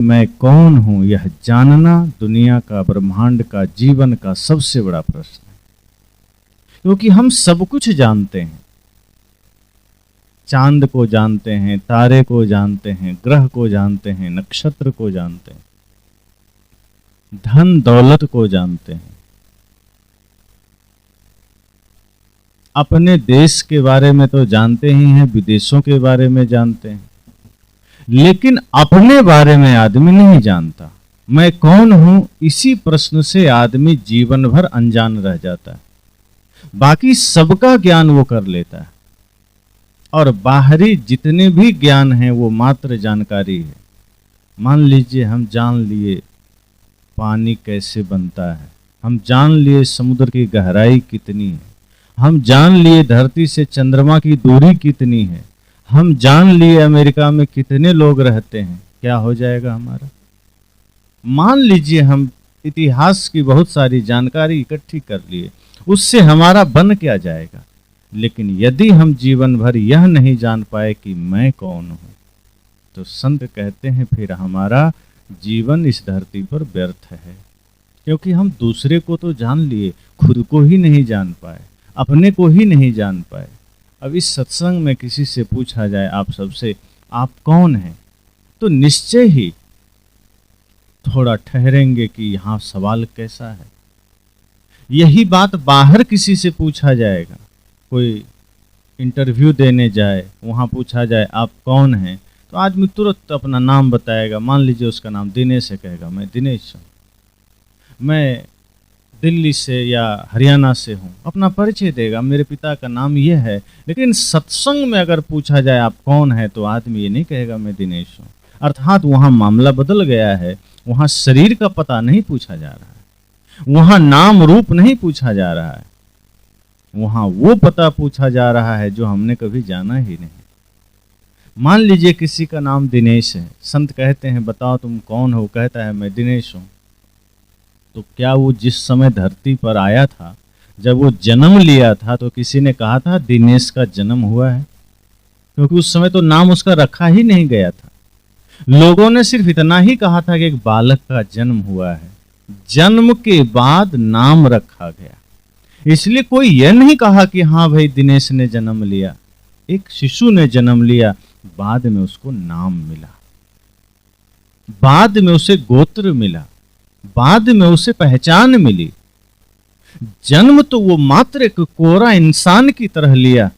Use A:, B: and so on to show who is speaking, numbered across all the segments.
A: मैं कौन हूं, यह जानना दुनिया का, ब्रह्मांड का, जीवन का सबसे बड़ा प्रश्न है। क्योंकि हम सब कुछ जानते हैं, चांद को जानते हैं, तारे को जानते हैं, ग्रह को जानते हैं, नक्षत्र को जानते हैं, धन दौलत को जानते हैं, अपने देश के बारे में तो जानते ही हैं, विदेशों के बारे में जानते हैं, लेकिन अपने बारे में आदमी नहीं जानता। मैं कौन हूं, इसी प्रश्न से आदमी जीवन भर अनजान रह जाता है। बाकी सबका ज्ञान वो कर लेता है, और बाहरी जितने भी ज्ञान हैं वो मात्र जानकारी है। मान लीजिए हम जान लिए पानी कैसे बनता है, हम जान लिए समुद्र की गहराई कितनी है, हम जान लिए धरती से चंद्रमा की दूरी कितनी है, हम जान लिए अमेरिका में कितने लोग रहते हैं, क्या हो जाएगा हमारा? मान लीजिए हम इतिहास की बहुत सारी जानकारी इकट्ठी कर लिए, उससे हमारा बन क्या जाएगा? लेकिन यदि हम जीवन भर यह नहीं जान पाए कि मैं कौन हूं, तो संत कहते हैं फिर हमारा जीवन इस धरती पर व्यर्थ है। क्योंकि हम दूसरे को तो जान लिए, खुद को ही नहीं जान पाए, अपने को ही नहीं जान पाए। अब इस सत्संग में किसी से पूछा जाए आप सबसे, आप कौन हैं, तो निश्चय ही थोड़ा ठहरेंगे कि यहाँ सवाल कैसा है। यही बात बाहर किसी से पूछा जाएगा, कोई इंटरव्यू देने जाए, वहाँ पूछा जाए आप कौन हैं, तो आदमी तुरंत अपना नाम बताएगा। मान लीजिए उसका नाम दिनेश है, कहेगा मैं दिनेश हूँ, मैं दिल्ली से या हरियाणा से हूँ, अपना परिचय देगा, मेरे पिता का नाम ये है। लेकिन सत्संग में अगर पूछा जाए आप कौन है, तो आदमी ये नहीं कहेगा मैं दिनेश हूँ। अर्थात वहाँ मामला बदल गया है, वहाँ शरीर का पता नहीं पूछा जा रहा है, वहाँ नाम रूप नहीं पूछा जा रहा है, वहाँ वो पता पूछा जा रहा है जो हमने कभी जाना ही नहीं। मान लीजिए किसी का नाम दिनेश है, संत कहते हैं बताओ तुम कौन हो, कहता है मैं दिनेश हूँ। तो क्या वो जिस समय धरती पर आया था, जब वो जन्म लिया था, तो किसी ने कहा था दिनेश का जन्म हुआ है? क्योंकि उस समय तो नाम उसका रखा ही नहीं गया था। लोगों ने सिर्फ इतना ही कहा था कि एक बालक का जन्म हुआ है, जन्म के बाद नाम रखा गया। इसलिए कोई यह नहीं कहा कि हाँ भाई दिनेश ने जन्म लिया। एक शिशु ने जन्म लिया, बाद में उसको नाम मिला, बाद में उसे गोत्र मिला, बाद में उसे पहचान मिली। जन्म तो वो मात्र एक कोरा इंसान की तरह लिया।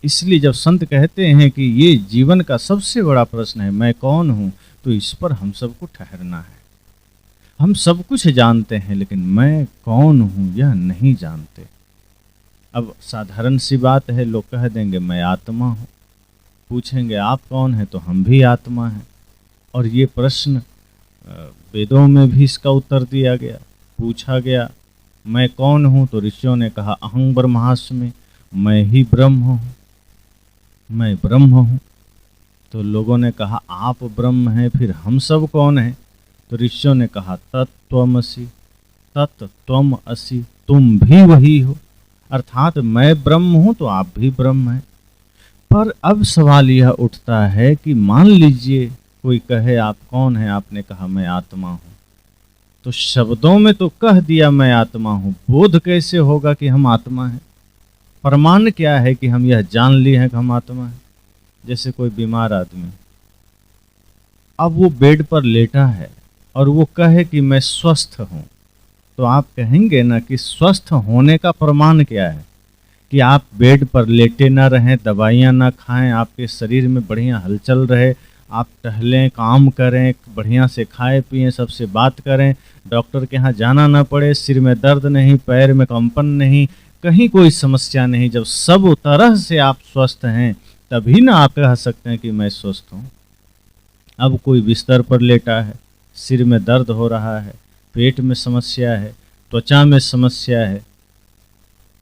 A: इसलिए जब संत कहते हैं कि ये जीवन का सबसे बड़ा प्रश्न है, मैं कौन हूं, तो इस पर हम सबको ठहरना है। हम सब कुछ जानते हैं, लेकिन मैं कौन हूं यह नहीं जानते। अब साधारण सी बात है, लोग कह देंगे मैं आत्मा हूं, पूछेंगे आप कौन है, तो हम भी आत्मा हैं। और ये प्रश्न वेदों में भी इसका उत्तर दिया गया, पूछा गया मैं कौन हूं, तो ऋषियों ने कहा अहं ब्रह्मास्मि, मैं ही ब्रह्म हूं, मैं ब्रह्म हूं। तो लोगों ने कहा आप ब्रह्म हैं, फिर हम सब कौन हैं? तो ऋषियों ने कहा तत्त्वमसि, तत्त्वम असि, तुम भी वही हो। अर्थात मैं ब्रह्म हूं तो आप भी ब्रह्म हैं। पर अब सवाल यह उठता है कि मान लीजिए कोई कहे आप कौन है, आपने कहा मैं आत्मा हूं, तो शब्दों में तो कह दिया मैं आत्मा हूं, बोध कैसे होगा कि हम आत्मा हैं? प्रमाण क्या है कि हम यह जान लिए हैं कि हम आत्मा हैं? जैसे कोई बीमार आदमी, अब वो बेड पर लेटा है और वो कहे कि मैं स्वस्थ हूं, तो आप कहेंगे ना कि स्वस्थ होने का प्रमाण क्या है? कि आप बेड पर लेटे ना रहें, दवाइयाँ ना खाएं, आपके शरीर में बढ़िया हलचल रहे, आप टहलें, काम करें, बढ़िया से खाए पिएं, सबसे बात करें, डॉक्टर के यहाँ जाना ना पड़े, सिर में दर्द नहीं, पैर में कंपन नहीं, कहीं कोई समस्या नहीं। जब सब तरह से आप स्वस्थ हैं, तभी ना आप कह सकते हैं कि मैं स्वस्थ हूँ। अब कोई बिस्तर पर लेटा है, सिर में दर्द हो रहा है, पेट में समस्या है, त्वचा में समस्या है,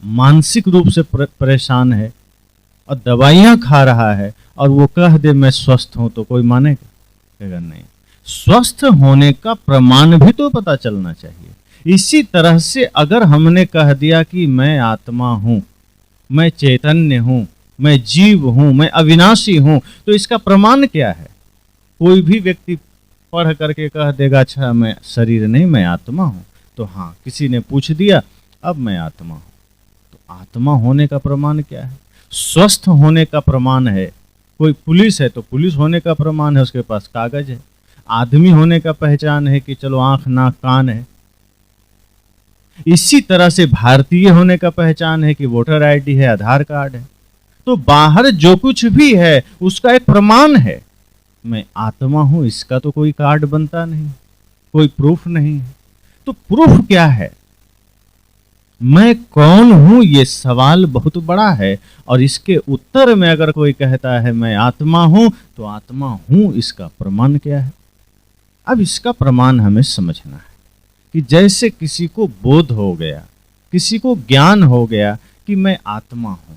A: मानसिक रूप से परेशान है और दवाइयाँ खा रहा है, और वो कह दे मैं स्वस्थ हूँ, तो कोई मानेगा? कहेगा नहीं। स्वस्थ होने का प्रमाण भी तो पता चलना चाहिए। इसी तरह से अगर हमने कह दिया कि मैं आत्मा हूँ, मैं चैतन्य हूँ, मैं जीव हूँ, मैं अविनाशी हूँ, तो इसका प्रमाण क्या है? कोई भी व्यक्ति पढ़ करके कह देगा अच्छा मैं शरीर नहीं, मैं आत्मा हूँ। तो हाँ, किसी ने पूछ दिया अब मैं आत्मा हूँ। तो आत्मा होने का प्रमाण क्या है? स्वस्थ होने का प्रमाण है। कोई पुलिस है तो पुलिस होने का प्रमाण है, उसके पास कागज है। आदमी होने का पहचान है कि चलो आंख नाक कान है। इसी तरह से भारतीय होने का पहचान है कि वोटर आईडी है, आधार कार्ड है। तो बाहर जो कुछ भी है उसका एक प्रमाण है। मैं आत्मा हूं इसका तो कोई कार्ड बनता नहीं, कोई प्रूफ नहीं है। तो प्रूफ क्या है? मैं कौन हूं, ये सवाल बहुत बड़ा है। और इसके उत्तर में अगर कोई कहता है मैं आत्मा हूं, तो आत्मा हूं इसका प्रमाण क्या है? अब इसका प्रमाण हमें समझना है कि जैसे किसी को बोध हो गया, किसी को ज्ञान हो गया कि मैं आत्मा हूं,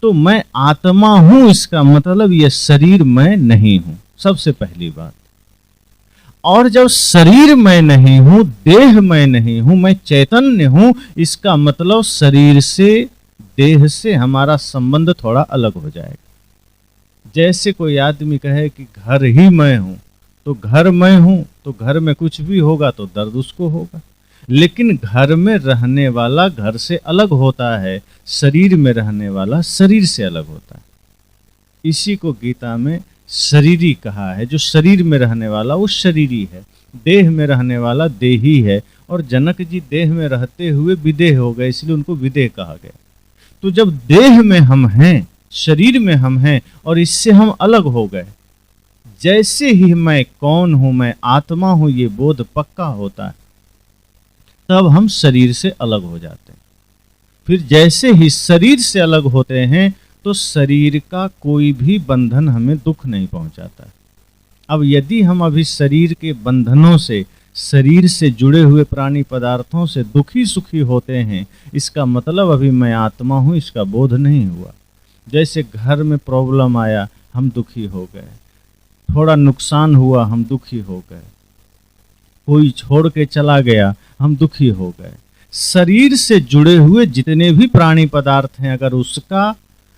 A: तो मैं आत्मा हूं इसका मतलब यह शरीर मैं नहीं हूं, सबसे पहली बात। और जब शरीर मैं नहीं हूं, देह मैं नहीं हूं, मैं चैतन्य हूं, इसका मतलब शरीर से, देह से हमारा संबंध थोड़ा अलग हो जाएगा। जैसे कोई आदमी कहे कि घर ही मैं हूं, तो घर मैं हूं, तो घर में कुछ भी होगा तो दर्द उसको होगा। लेकिन घर में रहने वाला घर से अलग होता है, शरीर में रहने वाला शरीर से अलग होता है। इसी को गीता में शरीरी कहा है। जो शरीर में रहने वाला वो शरीरी है, देह में रहने वाला देही है। और जनक जी देह में रहते हुए विदेह हो गए, इसलिए उनको विदेह कहा गया। तो जब देह में हम हैं, शरीर में हम हैं और इससे हम अलग हो गए, जैसे ही मैं कौन हूं, मैं आत्मा हूं, ये बोध पक्का होता है, तब हम शरीर से अलग हो जाते हैं। फिर जैसे ही शरीर से अलग होते हैं तो शरीर का कोई भी बंधन हमें दुख नहीं पहुंचाता। अब यदि हम अभी शरीर के बंधनों से, शरीर से जुड़े हुए प्राणी पदार्थों से दुखी सुखी होते हैं, इसका मतलब अभी मैं आत्मा हूं इसका बोध नहीं हुआ। जैसे घर में प्रॉब्लम आया, हम दुखी हो गए, थोड़ा नुकसान हुआ, हम दुखी हो गए, कोई छोड़ के चला गया, हम दुखी हो गए। शरीर से जुड़े हुए जितने भी प्राणी पदार्थ हैं, अगर उसका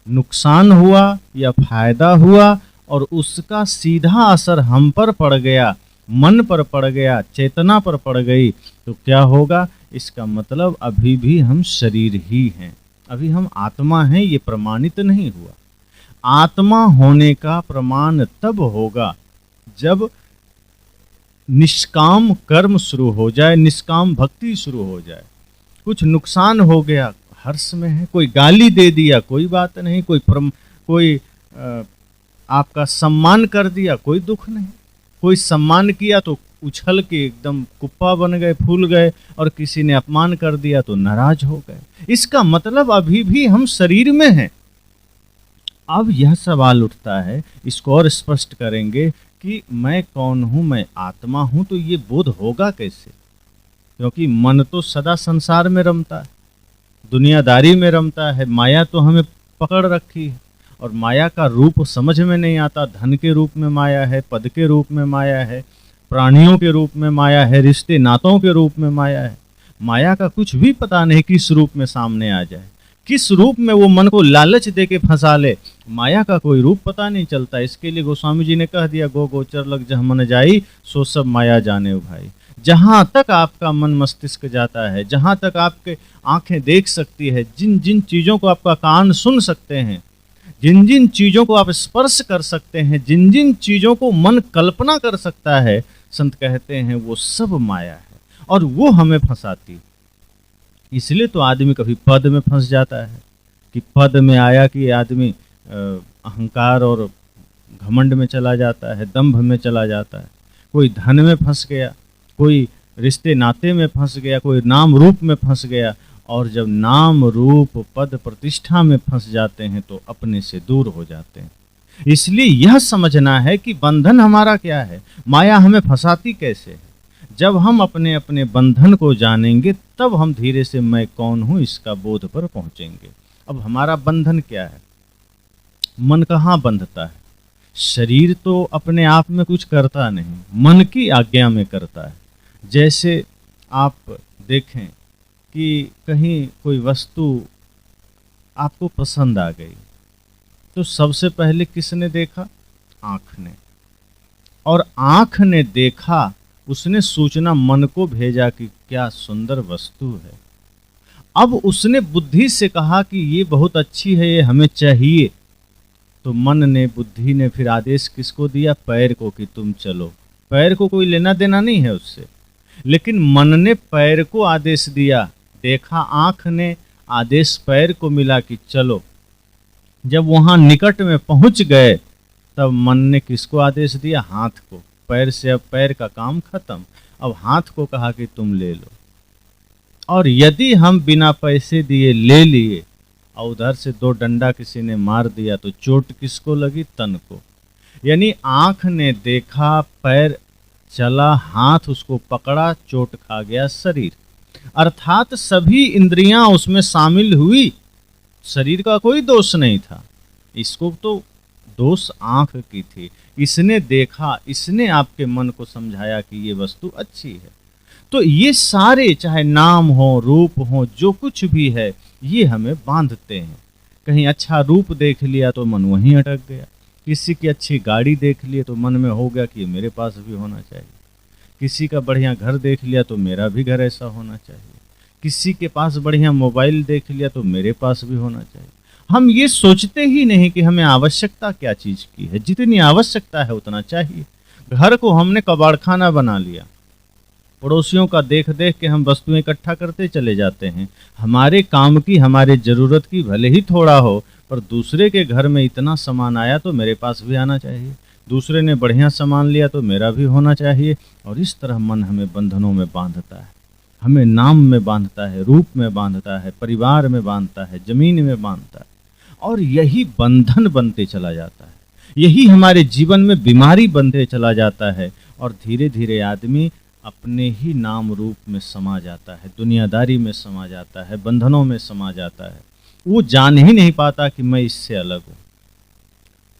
A: नुकसान हुआ या फायदा हुआ और उसका सीधा असर हम पर पड़ गया, मन पर पड़ गया, चेतना पर पड़ गई, तो क्या होगा? इसका मतलब अभी भी हम शरीर ही हैं, अभी हम आत्मा हैं, ये प्रमाणित नहीं हुआ। आत्मा होने का प्रमाण तब होगा जब निष्काम कर्म शुरू हो जाए, निष्काम भक्ति शुरू हो जाए। कुछ नुकसान हो गया, हर्ष में है। कोई गाली दे दिया, कोई बात नहीं। कोई आपका सम्मान कर दिया, कोई दुख नहीं। कोई सम्मान किया तो उछल के एकदम कुप्पा बन गए, फूल गए, और किसी ने अपमान कर दिया तो नाराज हो गए। इसका मतलब अभी भी हम शरीर में हैं। अब यह सवाल उठता है, इसको और स्पष्ट करेंगे कि मैं कौन हूं, मैं आत्मा हूं, तो ये बोध होगा कैसे? क्योंकि मन तो सदा संसार में रमता है, दुनियादारी में रमता है, माया तो हमें पकड़ रखी है, और माया का रूप समझ में नहीं आता। धन के रूप में माया है, पद के रूप में माया है, प्राणियों के रूप में माया है, रिश्ते नातों के रूप में माया है। माया का कुछ भी पता नहीं किस रूप में सामने आ जाए, किस रूप में वो मन को लालच दे के फंसा ले। माया का कोई रूप पता नहीं चलता। इसके लिए गोस्वामी जी ने कह दिया, गो गोचर लग जह मन जाई, सो सब माया जाने भाई। जहां तक आपका मन मस्तिष्क जाता है, जहां तक आपके आंखें देख सकती है, जिन जिन चीजों को आपका कान सुन सकते हैं, जिन जिन चीजों को आप स्पर्श कर सकते हैं, जिन जिन चीजों को मन कल्पना कर सकता है, संत कहते हैं वो सब माया है और वो हमें फंसाती। इसलिए तो आदमी कभी पद में फंस जाता है कि पद में आया कि आदमी अहंकार और घमंड में चला जाता है, दंभ में चला जाता है। कोई धन में फंस गया, कोई रिश्ते नाते में फंस गया, कोई नाम रूप में फंस गया। और जब नाम रूप पद प्रतिष्ठा में फंस जाते हैं तो अपने से दूर हो जाते हैं। इसलिए यह समझना है कि बंधन हमारा क्या है, माया हमें फंसाती कैसे है। जब हम अपने अपने बंधन को जानेंगे तब हम धीरे से मैं कौन हूं इसका बोध पर पहुंचेंगे। अब हमारा बंधन क्या है? मन कहाँ बंधता है? शरीर तो अपने आप में कुछ करता नहीं, मन की आज्ञा में करता है। जैसे आप देखें कि कहीं कोई वस्तु आपको पसंद आ गई, तो सबसे पहले किसने देखा? आँख ने। और आंख ने देखा, उसने सूचना मन को भेजा कि क्या सुंदर वस्तु है। अब उसने बुद्धि से कहा कि ये बहुत अच्छी है, ये हमें चाहिए। तो मन ने, बुद्धि ने फिर आदेश किसको दिया? पैर को, कि तुम चलो। पैर को कोई लेना देना नहीं है उससे, लेकिन मन ने पैर को आदेश दिया। देखा आंख ने, आदेश पैर को मिला कि चलो। जब वहां निकट में पहुंच गए, तब मन ने किसको आदेश दिया? हाथ को। पैर से अब पैर का काम खत्म, अब हाथ को कहा कि तुम ले लो। और यदि हम बिना पैसे दिए ले लिए और उधर से 2 डंडा किसी ने मार दिया, तो चोट किसको लगी? तन को। यानी आंख ने देखा, पैर चला, हाथ उसको पकड़ा, चोट खा गया शरीर। अर्थात सभी इंद्रियां उसमें शामिल हुई, शरीर का कोई दोष नहीं था। इसको तो दोष आंख की थी। इसने देखा, इसने आपके मन को समझाया कि ये वस्तु अच्छी है। तो ये सारे, चाहे नाम हो, रूप हो, जो कुछ भी है, ये हमें बांधते हैं। कहीं अच्छा रूप देख लिया तो मन वहीं अटक गया, किसी की अच्छी गाड़ी देख ली तो मन में हो गया कि ये मेरे पास भी होना चाहिए, किसी का बढ़िया घर देख लिया तो मेरा भी घर ऐसा होना चाहिए, किसी के पास बढ़िया मोबाइल देख लिया तो मेरे पास भी होना चाहिए। हम ये सोचते ही नहीं कि हमें आवश्यकता क्या चीज़ की है। जितनी आवश्यकता है उतना चाहिए। घर को हमने कबाड़खाना बना लिया, पड़ोसियों का देख देख के हम वस्तुएं इकट्ठा करते चले जाते हैं। हमारे काम की, हमारे ज़रूरत की भले ही थोड़ा हो, पर दूसरे के घर में इतना सामान आया तो मेरे पास भी आना चाहिए, दूसरे ने बढ़िया सामान लिया तो मेरा भी होना चाहिए। और इस तरह मन हमें बंधनों में बांधता है, हमें नाम में बांधता है, रूप में बांधता है, परिवार में बांधता है, जमीन में बांधता है। और यही बंधन बनते चला जाता है, यही हमारे जीवन में बीमारी बनते चला जाता है। और धीरे धीरे आदमी अपने ही नाम रूप में समा जाता है, दुनियादारी में समा जाता है, बंधनों में समा जाता है। वो जान ही नहीं पाता कि मैं इससे अलग हूँ।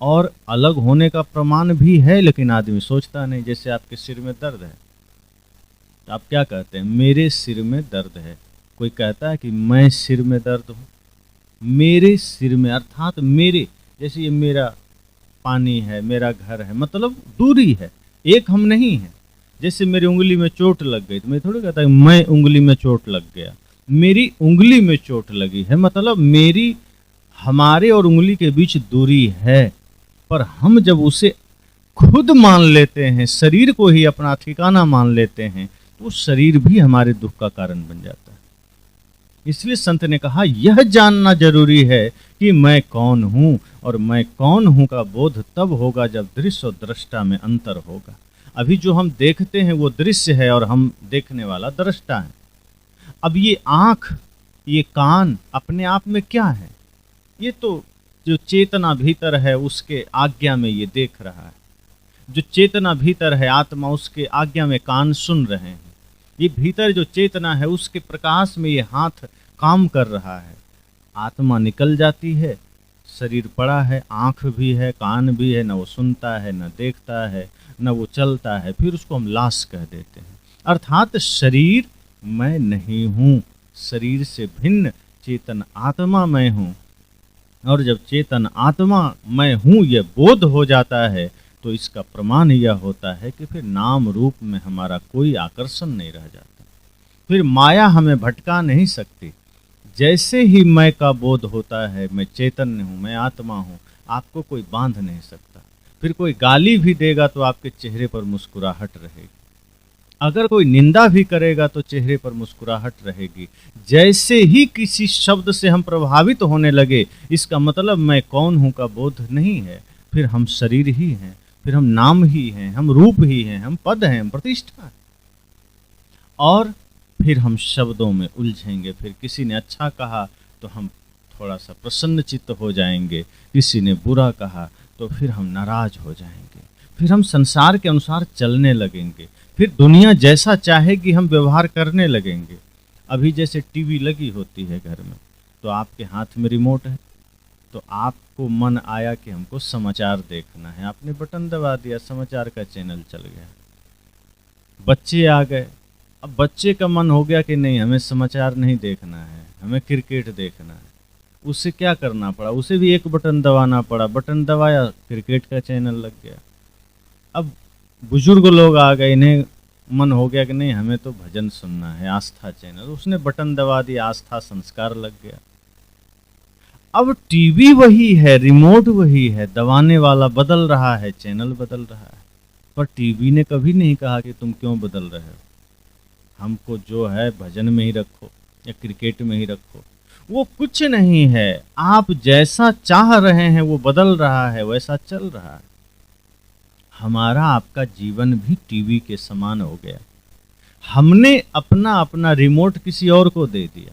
A: और अलग होने का प्रमाण भी है, लेकिन आदमी सोचता नहीं। जैसे आपके सिर में दर्द है, तो आप क्या कहते हैं? मेरे सिर में दर्द है। कोई कहता है कि मैं सिर में दर्द हूँ? मेरे सिर में, अर्थात मेरे, जैसे ये मेरा पानी है, मेरा घर है, मतलब दूरी है, एक हम नहीं है। जैसे मेरी उंगली में चोट लग गई तो मैं थोड़ी कहता मैं उंगली में चोट लग गया, मेरी उंगली में चोट लगी है, मतलब मेरी, हमारे और उंगली के बीच दूरी है। पर हम जब उसे खुद मान लेते हैं, शरीर को ही अपना ठिकाना मान लेते हैं, तो शरीर भी हमारे दुख का कारण बन जाता है। इसलिए संत ने कहा यह जानना जरूरी है कि मैं कौन हूं, और मैं कौन हूं का बोध तब होगा जब दृश्य और दृष्टा में अंतर होगा। अभी जो हम देखते हैं वो दृश्य है और हम देखने वाला दृष्टा है। अब ये आंख, ये कान अपने आप में क्या है? ये तो जो चेतना भीतर है उसके आज्ञा में ये देख रहा है। जो चेतना भीतर है आत्मा, उसके आज्ञा में कान सुन रहे हैं। ये भीतर जो चेतना है उसके प्रकाश में ये हाथ काम कर रहा है। आत्मा निकल जाती है, शरीर पड़ा है, आंख भी है, कान भी है, न वो सुनता है, न देखता है, न वो चलता है, फिर उसको हम लाश कह देते हैं। अर्थात शरीर मैं नहीं हूँ, शरीर से भिन्न चेतन आत्मा मैं हूँ। और जब चेतन आत्मा मैं हूँ यह बोध हो जाता है, तो इसका प्रमाण यह होता है कि फिर नाम रूप में हमारा कोई आकर्षण नहीं रह जाता, फिर माया हमें भटका नहीं सकती। जैसे ही मैं का बोध होता है, मैं चैतन्य हूँ, मैं आत्मा हूँ, आपको कोई बांध नहीं सकता। फिर कोई गाली भी देगा तो आपके चेहरे पर मुस्कुराहट रहेगी, अगर कोई निंदा भी करेगा तो चेहरे पर मुस्कुराहट रहेगी। जैसे ही किसी शब्द से हम प्रभावित होने लगे, इसका मतलब मैं कौन हूँ का बोध नहीं है, फिर हम शरीर ही हैं, फिर हम नाम ही हैं, हम रूप ही हैं, हम पद हैं, हम प्रतिष्ठा हैं। और फिर हम शब्दों में उलझेंगे। फिर किसी ने अच्छा कहा तो हम थोड़ा सा प्रसन्न चित्त हो जाएंगे, किसी ने बुरा कहा तो फिर हम नाराज हो जाएंगे, फिर हम संसार के अनुसार चलने लगेंगे, फिर दुनिया जैसा चाहेगी हम व्यवहार करने लगेंगे। अभी जैसे टीवी लगी होती है घर में, तो आपके हाथ में रिमोट है, तो आपको मन आया कि हमको समाचार देखना है, आपने बटन दबा दिया, समाचार का चैनल चल गया। बच्चे आ गए, अब बच्चे का मन हो गया कि नहीं हमें समाचार नहीं देखना है, हमें क्रिकेट देखना है। उसे क्या करना पड़ा, उसे भी एक बटन दबाना पड़ा, बटन दबाया, क्रिकेट का चैनल लग गया। अब बुजुर्ग लोग आ गए, इन्हें मन हो गया कि नहीं हमें तो भजन सुनना है, आस्था चैनल, उसने बटन दबा दिया, आस्था संस्कार लग गया। अब टीवी वही है, रिमोट वही है, दबाने वाला बदल रहा है, चैनल बदल रहा है, पर टीवी ने कभी नहीं कहा कि तुम क्यों बदल रहे हो, हमको जो है भजन में ही रखो या क्रिकेट में ही रखो। वो कुछ नहीं है, आप जैसा चाह रहे हैं वो बदल रहा है, वैसा चल रहा है। हमारा आपका जीवन भी टीवी के समान हो गया। हमने अपना अपना रिमोट किसी और को दे दिया।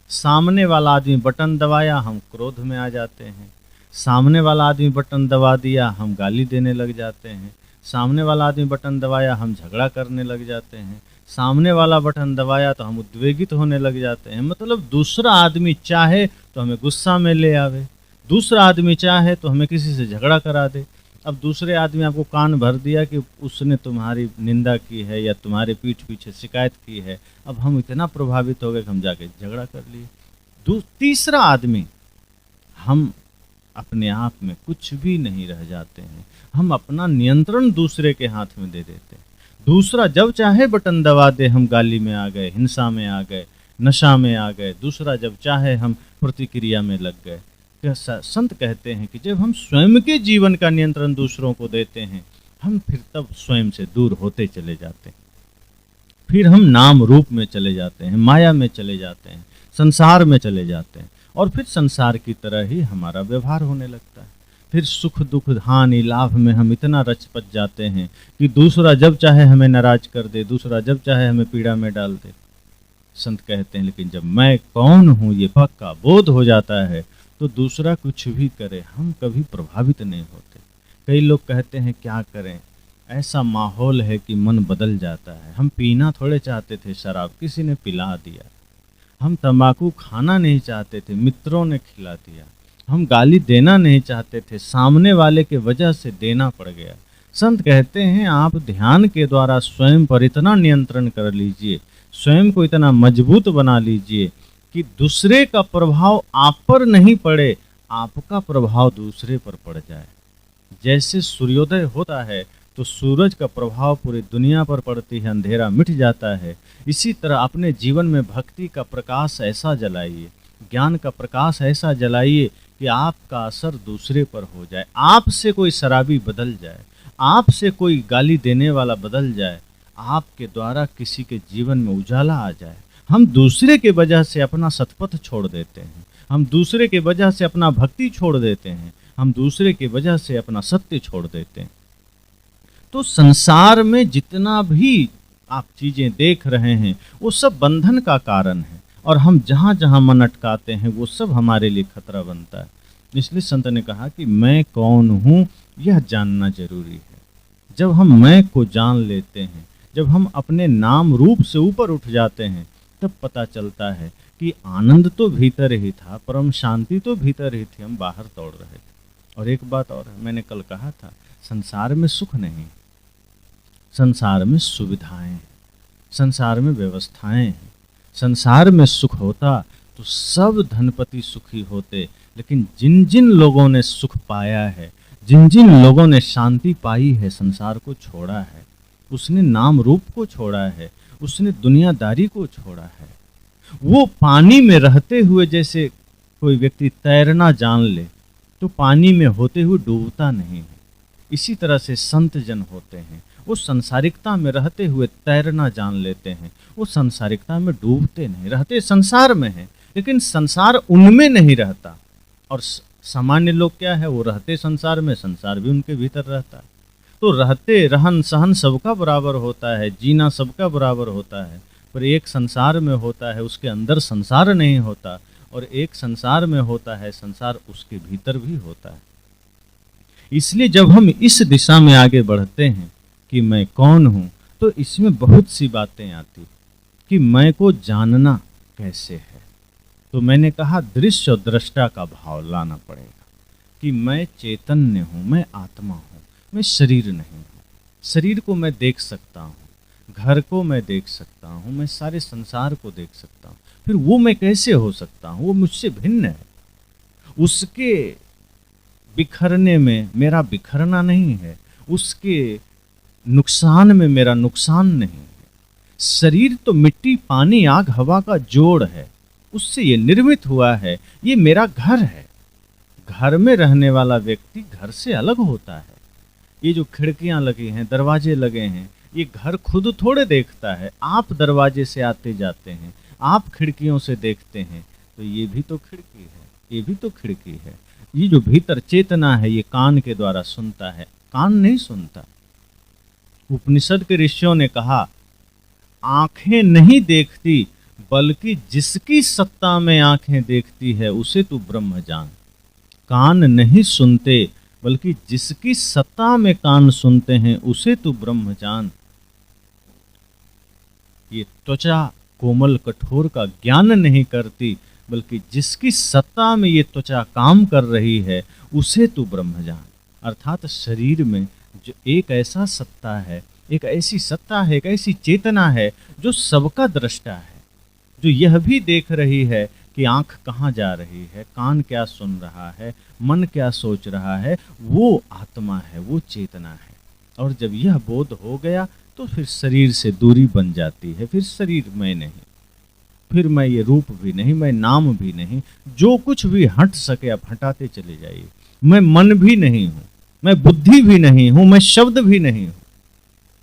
A: सामने वाला आदमी बटन दबाया, हम क्रोध में आ जाते हैं। सामने वाला आदमी बटन दबा दिया, हम गाली देने लग जाते हैं। सामने वाला आदमी बटन दबाया, हम झगड़ा करने लग जाते हैं। सामने वाला बटन दबाया तो हम उद्वेगित होने लग जाते हैं। मतलब दूसरा आदमी चाहे तो हमें गुस्सा में ले आवे, दूसरा आदमी चाहे तो हमें किसी से झगड़ा करा दे। अब दूसरे आदमी आपको कान भर दिया कि उसने तुम्हारी निंदा की है या तुम्हारे पीठ पीछे शिकायत की है, अब हम इतना प्रभावित हो गए कि हम जाके झगड़ा कर लिए। तीसरा आदमी, हम अपने आप में कुछ भी नहीं रह जाते हैं, हम अपना नियंत्रण दूसरे के हाथ में दे देते हैं। दूसरा जब चाहे बटन दबा दे, हम गाली में आ गए, हिंसा में आ गए, नशा में आ गए। दूसरा जब चाहे हम प्रतिक्रिया में लग गए। संत कहते हैं कि जब हम स्वयं के जीवन का नियंत्रण दूसरों को देते हैं, हम फिर तब स्वयं से दूर होते चले जाते हैं। फिर हम नाम रूप में चले जाते हैं, माया में चले जाते हैं, संसार में चले जाते हैं, और फिर संसार की तरह ही हमारा व्यवहार होने लगता है। फिर सुख दुख हानि लाभ में हम इतना रचपच जाते हैं कि दूसरा जब चाहे हमें नाराज कर दे, दूसरा जब चाहे हमें पीड़ा में डाल दे। संत कहते हैं लेकिन जब मैं कौन हूँ ये पक्का बोध हो जाता है तो दूसरा कुछ भी करे हम कभी प्रभावित नहीं होते। कई लोग कहते हैं क्या करें, ऐसा माहौल है कि मन बदल जाता है। हम पीना थोड़े चाहते थे शराब, किसी ने पिला दिया। हम तंबाकू खाना नहीं चाहते थे, मित्रों ने खिला दिया। हम गाली देना नहीं चाहते थे, सामने वाले के वजह से देना पड़ गया। संत कहते हैं आप ध्यान के द्वारा स्वयं पर इतना नियंत्रण कर लीजिए, स्वयं को इतना मजबूत बना लीजिए कि दूसरे का प्रभाव आप पर नहीं पड़े, आपका प्रभाव दूसरे पर पड़ जाए। जैसे सूर्योदय होता है तो सूरज का प्रभाव पूरी दुनिया पर पड़ती है, अंधेरा मिट जाता है। इसी तरह अपने जीवन में भक्ति का प्रकाश ऐसा जलाइए, ज्ञान का प्रकाश ऐसा जलाइए कि आपका असर दूसरे पर हो जाए। आपसे कोई शराबी बदल जाए, आपसे कोई गाली देने वाला बदल जाए, आपके द्वारा किसी के जीवन में उजाला आ जाए। हम दूसरे के वजह से अपना सतपथ छोड़ देते हैं, हम दूसरे के वजह से अपना भक्ति छोड़ देते हैं, हम दूसरे के वजह से अपना सत्य छोड़ देते हैं। तो संसार में जितना भी आप चीजें देख रहे हैं वो सब बंधन का कारण है, और हम जहाँ जहाँ मन अटकाते हैं वो सब हमारे लिए खतरा बनता है। इसलिए संत ने कहा कि मैं कौन हूँ यह जानना जरूरी है। जब हम मैं को जान लेते हैं, जब हम अपने नाम रूप से ऊपर उठ जाते हैं, तब पता चलता है कि आनंद तो भीतर ही था, परम शांति तो भीतर ही थी, हम बाहर दौड़ रहे थे। और एक बात और है, मैंने कल कहा था संसार में सुख नहीं, संसार में सुविधाएं हैं, संसार में व्यवस्थाएं हैं। संसार में सुख होता तो सब धनपति सुखी होते, लेकिन जिन जिन लोगों ने सुख पाया है, जिन जिन लोगों ने शांति पाई है, संसार को छोड़ा है, उसने नाम रूप को छोड़ा है, उसने दुनियादारी को छोड़ा है। वो पानी में रहते हुए जैसे कोई व्यक्ति तैरना जान ले तो पानी में होते हुए डूबता नहीं है, इसी तरह से संत जन होते हैं। वो संसारिकता में रहते हुए तैरना जान लेते हैं, वो संसारिकता में डूबते नहीं, रहते संसार में हैं लेकिन संसार उनमें नहीं रहता। और सामान्य लोग क्या है, वो रहते संसार में, संसार भी उनके भीतर रहता है। तो रहते रहन सहन सबका बराबर होता है, जीना सबका बराबर होता है, पर एक संसार में होता है उसके अंदर संसार नहीं होता, और एक संसार में होता है संसार उसके भीतर भी होता है। इसलिए जब हम इस दिशा में आगे बढ़ते हैं कि मैं कौन हूँ, तो इसमें बहुत सी बातें आती कि मैं को जानना कैसे है। तो मैंने कहा दृश्य और दृष्टा का भाव लाना पड़ेगा कि मैं चैतन्य हूँ, मैं आत्मा हूँ, मैं शरीर नहीं हूँ। शरीर को मैं देख सकता हूँ, घर को मैं देख सकता हूँ, मैं सारे संसार को देख सकता हूँ, फिर वो मैं कैसे हो सकता हूँ? वो मुझसे भिन्न है, उसके बिखरने में मेरा बिखरना नहीं है, उसके नुकसान में मेरा नुकसान नहीं है। शरीर तो मिट्टी, पानी, आग, हवा का जोड़ है, उससे ये निर्मित हुआ है, ये मेरा घर है। घर में रहने वाला व्यक्ति घर से अलग होता है। ये जो खिड़कियां लगी हैं, दरवाजे लगे हैं, ये घर खुद थोड़े देखता है। आप दरवाजे से आते जाते हैं, आप खिड़कियों से देखते हैं, तो ये भी तो खिड़की है, ये भी तो खिड़की है। ये जो भीतर चेतना है, ये कान के द्वारा सुनता है, कान नहीं सुनता। उपनिषद के ऋषियों ने कहा, आंखें नहीं देखती, बल्कि जिसकी सत्ता में आंखें देखती है उसे तू ब्रह्म जान। कान नहीं सुनते, बल्कि जिसकी सत्ता में कान सुनते हैं उसे तू ब्रह्म जान। ये त्वचा कोमल कठोर का ज्ञान नहीं करती, बल्कि जिसकी सत्ता में ये त्वचा काम कर रही है उसे तू ब्रह्म जान। अर्थात शरीर में जो एक ऐसा सत्ता है, एक ऐसी सत्ता है, एक ऐसी चेतना है जो सबका दृष्टा है, जो यह भी देख रही है कि आंख कहाँ जा रही है, कान क्या सुन रहा है, मन क्या सोच रहा है, वो आत्मा है, वो चेतना है। और जब यह बोध हो गया तो फिर शरीर से दूरी बन जाती है। फिर शरीर मैं नहीं, फिर मैं ये रूप भी नहीं, मैं नाम भी नहीं, जो कुछ भी हट सके आप हटाते चले जाइए। मैं मन भी नहीं हूँ, मैं बुद्धि भी नहीं हूँ, मैं शब्द भी नहीं हूँ,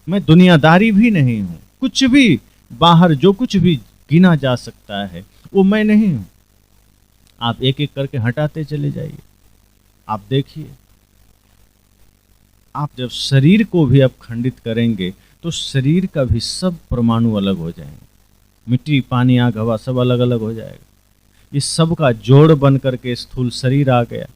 A: मैं दुनियादारी भी नहीं हूँ। कुछ भी बाहर जो कुछ भी गिना जा सकता है वो मैं नहीं हूँ। आप एक एक करके हटाते चले जाइए। आप देखिए, आप जब शरीर को भी आप खंडित करेंगे तो शरीर का भी सब परमाणु अलग हो जाएंगे। मिट्टी, पानी, आग, हवा सब अलग अलग हो जाएगा। इस सब का जोड़ बन करके स्थूल शरीर आ गया।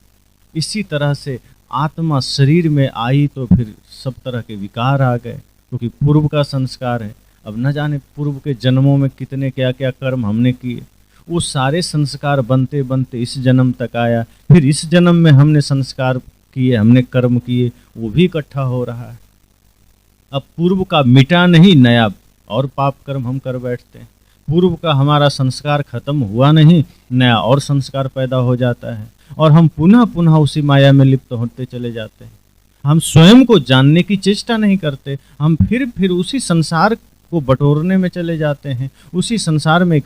A: इसी तरह से आत्मा शरीर में आई तो फिर सब तरह के विकार आ गए, क्योंकि पूर्व का संस्कार है। अब न जाने पूर्व के जन्मों में कितने क्या क्या कर्म हमने किए, वो सारे संस्कार बनते बनते इस जन्म तक आया। फिर इस जन्म में हमने संस्कार किए, हमने कर्म किए, वो भी इकट्ठा हो रहा है। अब पूर्व का मिटा नहीं, नया और पाप कर्म हम कर बैठते हैं। पूर्व का हमारा संस्कार खत्म हुआ नहीं, नया और संस्कार पैदा हो जाता है, और हम पुनः पुनः उसी माया में लिप्त होते चले जाते हैं। हम स्वयं को जानने की चेष्टा नहीं करते, हम फिर उसी संसार को बटोरने में चले जाते हैं, उसी संसार में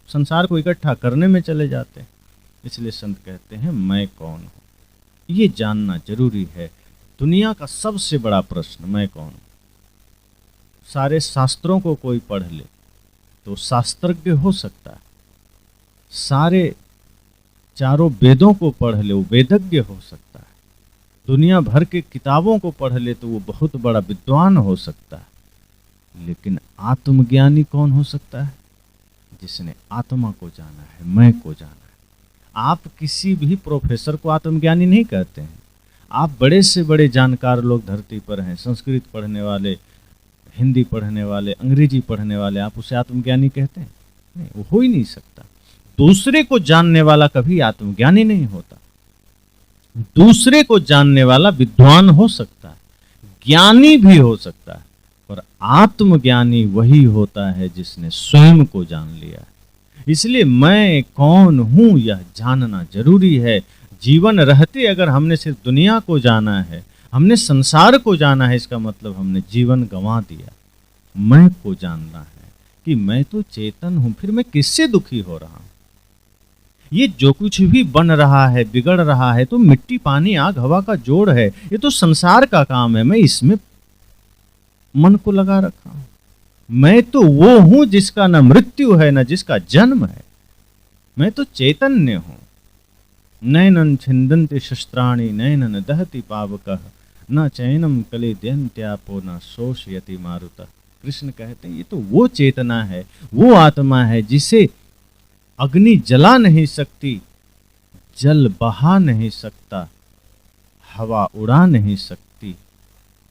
A: संसार को इकट्ठा करने में चले जाते हैं। इसलिए संत कहते हैं मैं कौन हूँ, ये जानना जरूरी है। दुनिया का सबसे बड़ा प्रश्न मैं कौन हूँ। सारे शास्त्रों को कोई पढ़ ले तो शास्त्रज्ञ हो सकता है, सारे चारों वेदों को पढ़ ले वो वेदज्ञ हो सकता है, दुनिया भर के किताबों को पढ़ ले तो वो बहुत बड़ा विद्वान हो सकता है। लेकिन आत्मज्ञानी कौन हो सकता है? जिसने आत्मा को जाना है, मैं को जाना है। आप किसी भी प्रोफेसर को आत्मज्ञानी नहीं कहते हैं। आप बड़े से बड़े जानकार लोग धरती पर हैं, संस्कृत पढ़ने वाले, हिंदी पढ़ने वाले, अंग्रेजी पढ़ने वाले, आप उसे आत्मज्ञानी कहते हैं? नहीं, वो हो ही नहीं सकता। दूसरे को जानने वाला कभी आत्मज्ञानी नहीं होता। दूसरे को जानने वाला विद्वान हो सकता है, ज्ञानी भी हो सकता है, और आत्मज्ञानी वही होता है जिसने स्वयं को जान लिया है। इसलिए मैं कौन हूं यह जानना जरूरी है। जीवन रहते अगर हमने सिर्फ दुनिया को जाना है, हमने संसार को जाना है, इसका मतलब हमने जीवन गंवा दिया। मैं को जानना है कि मैं तो चेतन हूं, फिर मैं किससे दुखी हो रहा हूं? ये जो कुछ भी बन रहा है, बिगड़ रहा है, तो मिट्टी, पानी, आग, हवा का जोड़ है। ये तो संसार का काम है, मैं इसमें मन को लगा रखा हूं। मैं तो वो हूं जिसका न मृत्यु है न जिसका जन्म है। मैं तो चैतन्य हूं। नैनन छिन्दन्ति शस्त्राणि नैनन दहति पावकः न चैनम कलेद्यन्त्यापो न शोषयति मारुतः। कृष्ण कहते हैं ये तो वो चेतना है, वो आत्मा है जिसे अग्नि जला नहीं सकती, जल बहा नहीं सकता, हवा उड़ा नहीं सकती,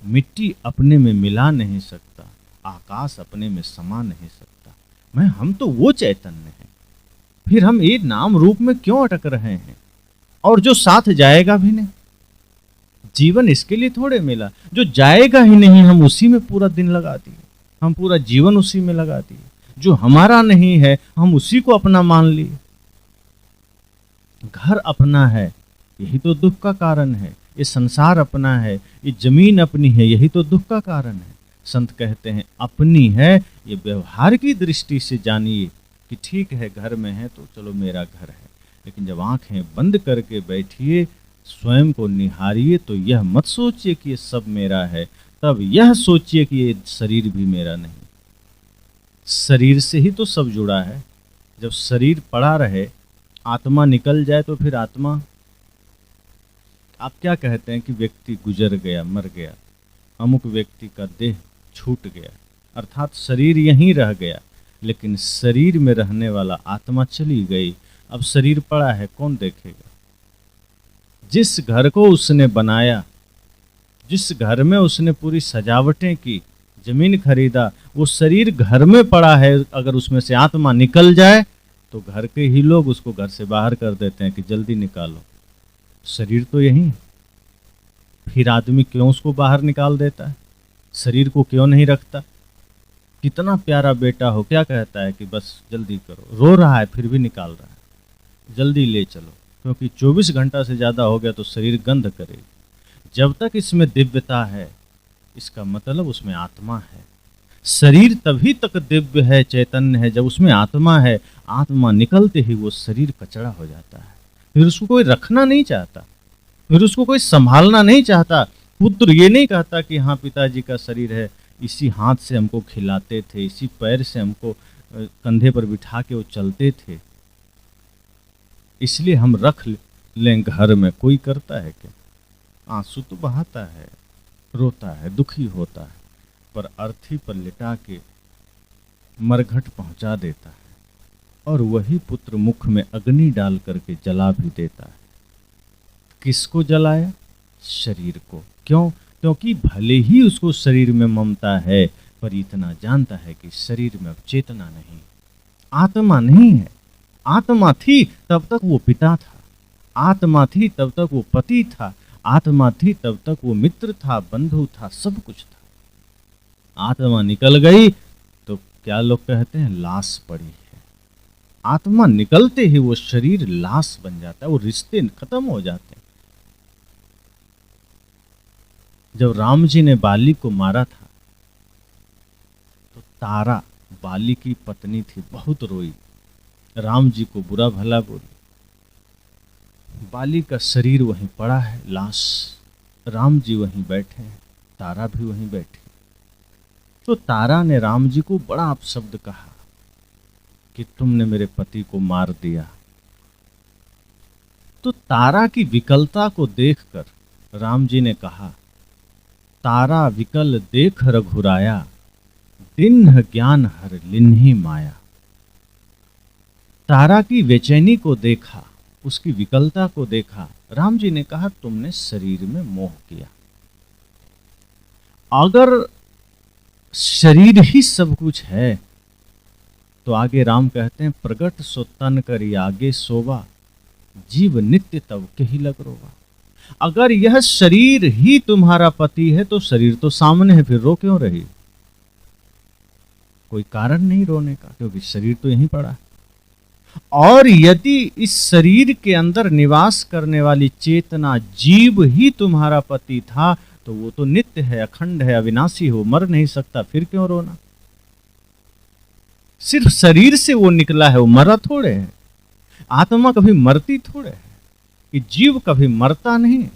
A: मिट्टी अपने में मिला नहीं सकता, आकाश अपने में समा नहीं सकता। हम तो वो चैतन्य हैं। फिर हम एक नाम रूप में क्यों अटक रहे हैं? और जो साथ जाएगा भी नहीं। जीवन इसके लिए थोड़े मिला, जो जाएगा ही नहीं हम उसी में पूरा दिन लगा दिए, हम पूरा जीवन उसी में लगा दिए। जो हमारा नहीं है हम उसी को अपना मान लिए। घर अपना है, यही तो दुख का कारण है। ये संसार अपना है, ये जमीन अपनी है, यही तो दुख का कारण है। संत कहते हैं अपनी है, ये व्यवहार की दृष्टि से जानिए कि ठीक है घर में है तो चलो मेरा घर है, लेकिन जब आंखें बंद करके बैठिए, स्वयं को निहारिए, तो यह मत सोचिए कि ये सब मेरा है, तब यह सोचिए कि ये शरीर भी मेरा नहीं। शरीर से ही तो सब जुड़ा है। जब शरीर पड़ा रहे, आत्मा निकल जाए तो फिर आत्मा, आप क्या कहते हैं कि व्यक्ति गुजर गया, मर गया, अमुक व्यक्ति का देह छूट गया, अर्थात शरीर यहीं रह गया, लेकिन शरीर में रहने वाला आत्मा चली गई। अब शरीर पड़ा है, कौन देखेगा? जिस घर को उसने बनाया, जिस घर में उसने पूरी सजावटें की, जमीन खरीदा, वो शरीर घर में पड़ा है। अगर उसमें से आत्मा निकल जाए तो घर के ही लोग उसको घर से बाहर कर देते हैं कि जल्दी निकालो, शरीर तो यही है। फिर आदमी क्यों उसको बाहर निकाल देता है? शरीर को क्यों नहीं रखता? कितना प्यारा बेटा हो, क्या कहता है कि बस जल्दी करो, रो रहा है फिर भी निकाल रहा है, जल्दी ले चलो, क्योंकि 24 घंटा से ज़्यादा हो गया तो शरीर गंध करेगी। जब तक इसमें दिव्यता है, इसका मतलब उसमें आत्मा है। शरीर तभी तक दिव्य है, चैतन्य है, जब उसमें आत्मा है। आत्मा निकलते ही वो शरीर कचड़ा हो जाता है, फिर उसको कोई रखना नहीं चाहता, फिर उसको कोई संभालना नहीं चाहता। पुत्र ये नहीं कहता कि हाँ पिताजी का शरीर है, इसी हाथ से हमको खिलाते थे, इसी पैर से हमको कंधे पर बिठा के वो चलते थे, इसलिए हम रख लें घर में। कोई करता है क्या? आंसू तो बहाता है, रोता है, दुखी होता है, पर अर्थी पर लिटा के मरघट पहुंचा देता है, और वही पुत्र मुख में अग्नि डाल करके जला भी देता है। किसको जलाया? शरीर को। क्यों? क्योंकि भले ही उसको शरीर में ममता है, पर इतना जानता है कि शरीर में अब चेतना नहीं, आत्मा नहीं है। आत्मा थी तब तक वो पिता था, आत्मा थी तब तक वो पति था, आत्मा थी तब तक वो मित्र था, बंधु था, सब कुछ था। आत्मा निकल गई तो क्या लोग कहते हैं? लाश पड़ी है। आत्मा निकलते ही वो शरीर लाश बन जाता है, वो रिश्ते खत्म हो जाते हैं। जब राम जी ने बाली को मारा था तो तारा, बाली की पत्नी थी, बहुत रोई, राम जी को बुरा भला बोली। बाली का शरीर वहीं पड़ा है, लाश, राम जी वहीं बैठे हैं, तारा भी वहीं बैठी। तो तारा ने राम जी को बड़ा अपशब्द कहा कि तुमने मेरे पति को मार दिया। तो तारा की विकलता को देखकर राम जी ने कहा, तारा विकल देख रघुराया, दिन्ह ज्ञान हर लिन्ही माया। तारा की बेचैनी को देखा, उसकी विकलता को देखा, राम जी ने कहा तुमने शरीर में मोह किया। अगर शरीर ही सब कुछ है तो आगे राम कहते हैं, प्रगट सो तन करी आगे सोवा, जीव नित्य तब के ही लग रोवा। अगर यह शरीर ही तुम्हारा पति है तो शरीर तो सामने है, फिर रो क्यों रही? कोई कारण नहीं रोने का, क्योंकि शरीर तो यहीं पड़ा है। और यदि इस शरीर के अंदर निवास करने वाली चेतना जीव ही तुम्हारा पति था तो वो तो नित्य है, अखंड है, अविनाशी हो, मर नहीं सकता, फिर क्यों रोना? सिर्फ शरीर से वो निकला है, वो मरा थोड़े है। आत्मा कभी मरती थोड़े है, कि जीव कभी मरता नहीं।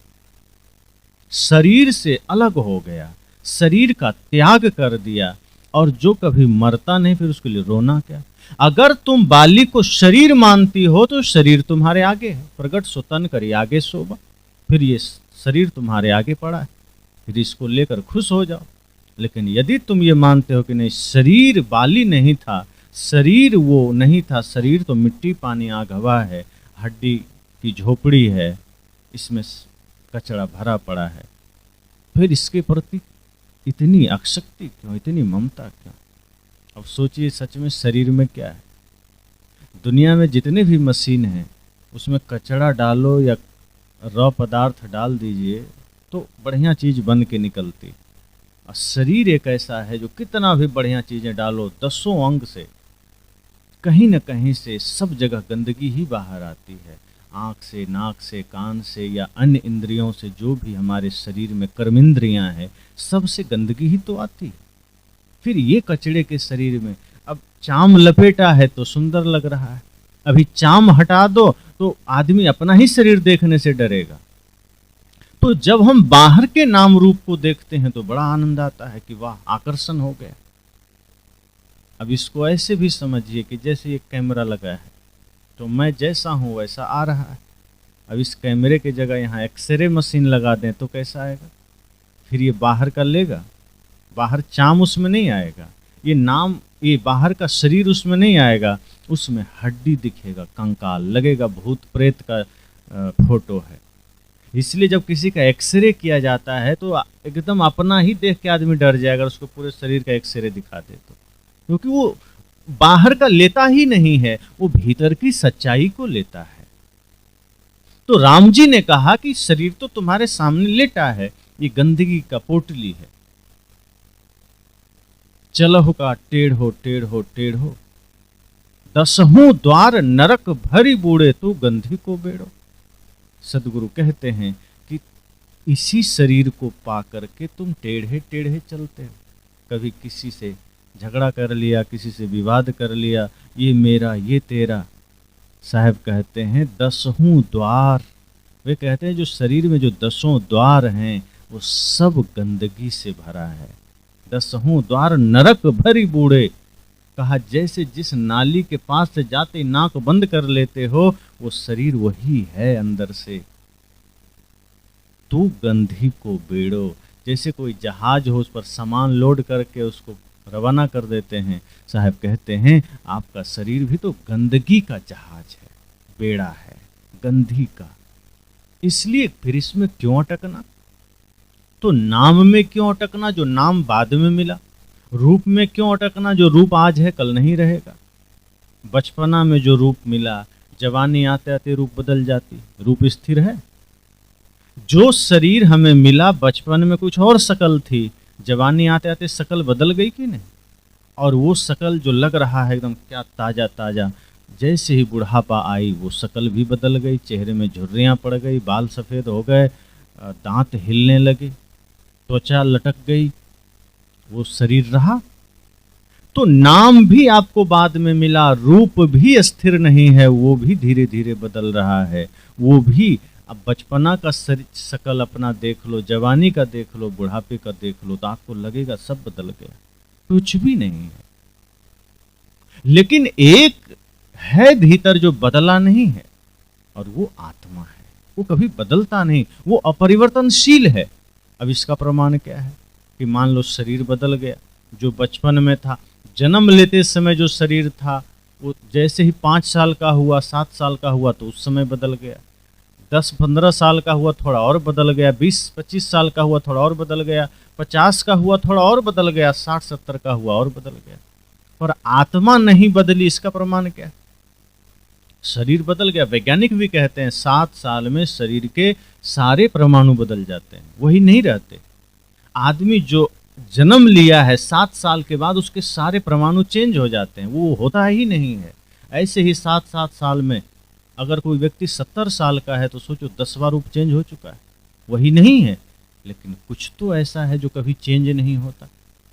A: शरीर से अलग हो गया, शरीर का त्याग कर दिया, और जो कभी मरता नहीं, फिर उसके लिए रोना क्या? अगर तुम बाली को शरीर मानती हो तो शरीर तुम्हारे आगे है, प्रगट सो तन करी आगे सोवा, फिर ये शरीर तुम्हारे आगे पड़ा है, फिर इसको लेकर खुश हो जाओ। लेकिन यदि तुम ये मानते हो कि नहीं, शरीर बाली नहीं था, शरीर वो नहीं था, शरीर तो मिट्टी पानी आग हवा है, हड्डी की झोपड़ी है, इसमें कचरा भरा पड़ा है, फिर इसके प्रति इतनी अक्षक्ति क्यों, इतनी ममता क्यों? अब सोचिए सच में शरीर में क्या है? दुनिया में जितने भी मशीन हैं उसमें कचरा डालो या रॉ पदार्थ डाल दीजिए तो बढ़िया चीज़ बन के निकलती। और शरीर एक ऐसा है जो कितना भी बढ़िया चीज़ें डालो, 10 अंग से कहीं न कहीं से सब जगह गंदगी ही बाहर आती है। आँख से, नाक से, कान से या अन्य इंद्रियों से जो भी हमारे शरीर में कर्मेंद्रियां हैं, सबसे गंदगी ही तो आती है। फिर ये कचड़े के शरीर में अब चाम लपेटा है तो सुंदर लग रहा है, अभी चाम हटा दो तो आदमी अपना ही शरीर देखने से डरेगा। तो जब हम बाहर के नाम रूप को देखते हैं तो बड़ा आनंद आता है कि वाह, आकर्षण हो गया। अब इसको ऐसे भी समझिए कि जैसे एक कैमरा लगा है तो मैं जैसा हूं वैसा आ रहा है। अब इस कैमरे की जगह यहाँ एक्सरे मशीन लगा दें तो कैसा आएगा? फिर ये बाहर का लेगा, बाहर चाम उसमें नहीं आएगा, ये बाहर का शरीर उसमें नहीं आएगा, उसमें हड्डी दिखेगा, कंकाल लगेगा, भूत प्रेत का फोटो है। इसलिए जब किसी का एक्सरे किया जाता है तो एकदम अपना ही देख के आदमी डर जाएगा, उसको पूरे शरीर का एक्सरे दिखा दे तो, क्योंकि वो बाहर का लेता ही नहीं है, वो भीतर की सच्चाई को लेता है। तो राम जी ने कहा कि शरीर तो तुम्हारे सामने लेटा है, ये गंदगी का पोटली है। चलहु का टेढ़ो टेढ़ो टेढ़ो, दसहूं द्वार नरक भरी बूढ़े, तू गंधी को बेड़ो। सदगुरु कहते हैं कि इसी शरीर को पा करके तुम टेढ़े टेढ़े चलते हो। कभी किसी से झगड़ा कर लिया, किसी से विवाद कर लिया, ये मेरा ये तेरा। साहब कहते हैं दसहूं द्वार, वे कहते हैं जो शरीर में जो 10 द्वार हैं वो सब गंदगी से भरा है। दसहूं द्वार नरक भरी बूढ़े, कहा जैसे जिस नाली के पास से जाते ही नाक बंद कर लेते हो, वो शरीर वही है अंदर से। तू गंधी को बेड़ो, जैसे कोई जहाज हो उस पर सामान लोड करके उसको रवाना कर देते हैं। साहब कहते हैं आपका शरीर भी तो गंदगी का जहाज है, बेड़ा है गंधी का। इसलिए फिर इसमें क्यों अटकना? तो नाम में क्यों अटकना जो नाम बाद में मिला? रूप में क्यों अटकना जो रूप आज है कल नहीं रहेगा? बचपना में जो रूप मिला, जवानी आते आते रूप बदल जाती, रूप स्थिर है। जो शरीर हमें मिला बचपन में कुछ और शकल थी, जवानी आते आते शकल बदल गई कि नहीं? और वो शकल जो लग रहा है एकदम क्या ताजा ताजा, जैसे ही बुढ़ापा आई वो शकल भी बदल गई, चेहरे में झुर्रियां पड़ गई, बाल सफेद हो गए, दांत हिलने लगे, त्वचा लटक गई, वो शरीर रहा। तो नाम भी आपको बाद में मिला, रूप भी स्थिर नहीं है, वो भी धीरे धीरे बदल रहा है। वो भी अब बचपना का शकल अपना देख लो, जवानी का देख लो, बुढ़ापे का देख लो, तो आपको लगेगा सब बदल गया, कुछ भी नहीं है। लेकिन एक है भीतर जो बदला नहीं है, और वो आत्मा है। वो कभी बदलता नहीं, वो अपरिवर्तनशील है। अब इसका प्रमाण क्या है कि मान लो शरीर बदल गया, जो बचपन में था, जन्म लेते समय जो शरीर था वो जैसे ही 5 साल का हुआ, 7 साल का हुआ तो उस समय बदल गया, 10-15 साल का हुआ थोड़ा और बदल गया, 20-25 साल का हुआ थोड़ा और बदल गया, 50 का हुआ थोड़ा और बदल गया, 60-70 का हुआ और बदल गया। और आत्मा नहीं बदली, इसका प्रमाण क्या है? शरीर बदल गया। वैज्ञानिक भी कहते हैं 7 साल में शरीर के सारे परमाणु बदल जाते हैं, वही नहीं रहते। आदमी जो जन्म लिया है 7 साल के बाद उसके सारे परमाणु चेंज हो जाते हैं, वो होता ही नहीं है। ऐसे ही 7-7 साल में अगर कोई व्यक्ति 70 साल का है तो सोचो 10वां रूप चेंज हो चुका है, वही नहीं है। लेकिन कुछ तो ऐसा है जो कभी चेंज नहीं होता,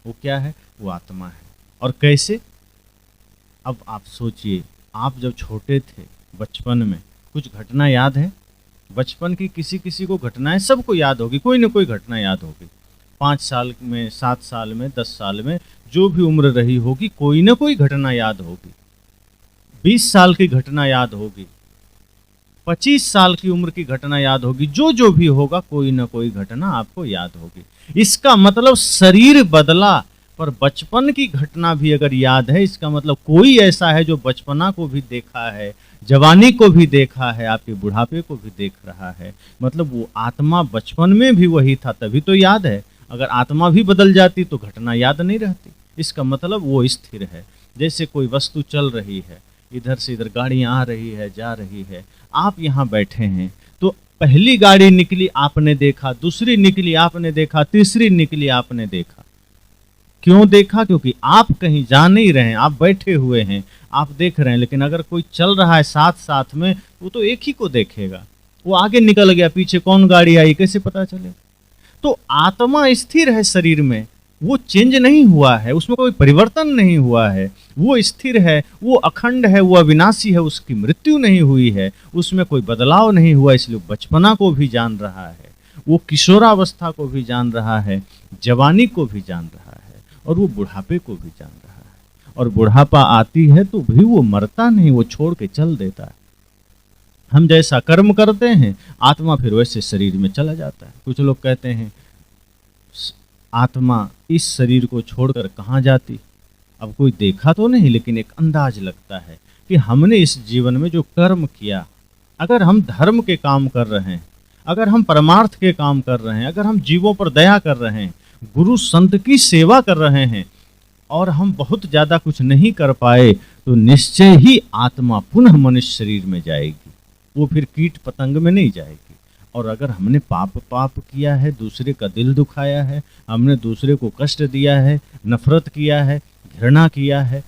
A: वो क्या है? वो आत्मा है। और कैसे? अब आप सोचिए, आप जब छोटे थे बचपन में, कुछ घटना याद है? बचपन की किसी किसी को घटनाएं सबको याद होगी, कोई ना कोई घटना याद होगी। 5 साल में, 7 साल में, 10 साल में, जो भी उम्र रही होगी, कोई ना कोई घटना याद होगी। 20 साल की घटना याद होगी, 25 साल की उम्र की घटना याद होगी, जो भी होगा कोई ना कोई घटना आपको याद होगी। इसका मतलब शरीर बदला पर बचपन की घटना भी अगर याद है, इसका मतलब कोई ऐसा है जो बचपना को भी देखा है, जवानी को भी देखा है, आपके बुढ़ापे को भी देख रहा है। मतलब वो आत्मा बचपन में भी वही था, तभी तो याद है। अगर आत्मा भी बदल जाती तो घटना याद नहीं रहती। इसका मतलब वो स्थिर है। जैसे कोई वस्तु चल रही है, इधर से इधर गाड़ियां आ रही है, जा रही है, आप यहाँ बैठे हैं तो पहली गाड़ी निकली आपने देखा, दूसरी निकली आपने देखा, तीसरी निकली आपने देखा। क्यों देखा? क्योंकि आप कहीं जा नहीं रहे हैं, आप बैठे हुए हैं, आप देख रहे हैं। लेकिन अगर कोई चल रहा है साथ साथ में वो तो एक ही को देखेगा। वो आगे निकल गया, पीछे कौन गाड़ी आई कैसे पता चले? तो आत्मा स्थिर है शरीर में, वो चेंज नहीं हुआ है, उसमें कोई परिवर्तन नहीं हुआ है, वो स्थिर है, वो अखंड है, वो अविनाशी है, उसकी मृत्यु नहीं हुई है, उसमें कोई बदलाव नहीं हुआ। इसलिए वो बचपना को भी जान रहा है, वो किशोरावस्था को भी जान रहा है, जवानी को भी जान रहा है, और वो बुढ़ापे को भी जान रहा है। और बुढ़ापा आती है तो भी वो मरता नहीं, वो छोड़ के चल देता है। हम जैसा कर्म करते हैं आत्मा फिर वैसे शरीर में चला जाता है। कुछ लोग कहते हैं आत्मा इस शरीर को छोड़कर कहाँ जाती? अब कोई देखा तो नहीं, लेकिन एक अंदाज लगता है कि हमने इस जीवन में जो कर्म किया, अगर हम धर्म के काम कर रहे हैं, अगर हम परमार्थ के काम कर रहे हैं, अगर हम जीवों पर दया कर रहे हैं, गुरु संत की सेवा कर रहे हैं, और हम बहुत ज़्यादा कुछ नहीं कर पाए, तो निश्चय ही आत्मा पुनः मनुष्य शरीर में जाएगी। वो फिर कीट पतंग में नहीं जाएगी। और अगर हमने पाप किया है, दूसरे का दिल दुखाया है, हमने दूसरे को कष्ट दिया है, नफरत किया है, घृणा किया है,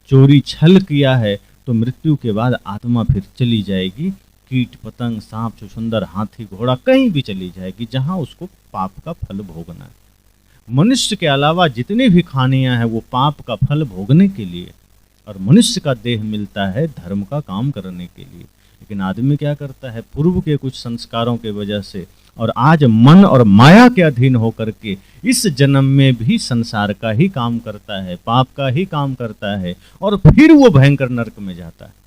A: चोरी छल किया है, तो मृत्यु के बाद आत्मा फिर चली जाएगी कीट पतंग, सांप छुछुंदर, हाथी घोड़ा, कहीं भी चली जाएगी जहां उसको पाप का फल भोगना है। मनुष्य के अलावा जितनी भी खानियां हैं वो पाप का फल भोगने के लिए, और मनुष्य का देह मिलता है धर्म का काम करने के लिए। लेकिन आदमी क्या करता है, पूर्व के कुछ संस्कारों के वजह से और आज मन और माया के अधीन होकर के इस जन्म में भी संसार का ही काम करता है, पाप का ही काम करता है, और फिर वो भयंकर नरक में जाता है।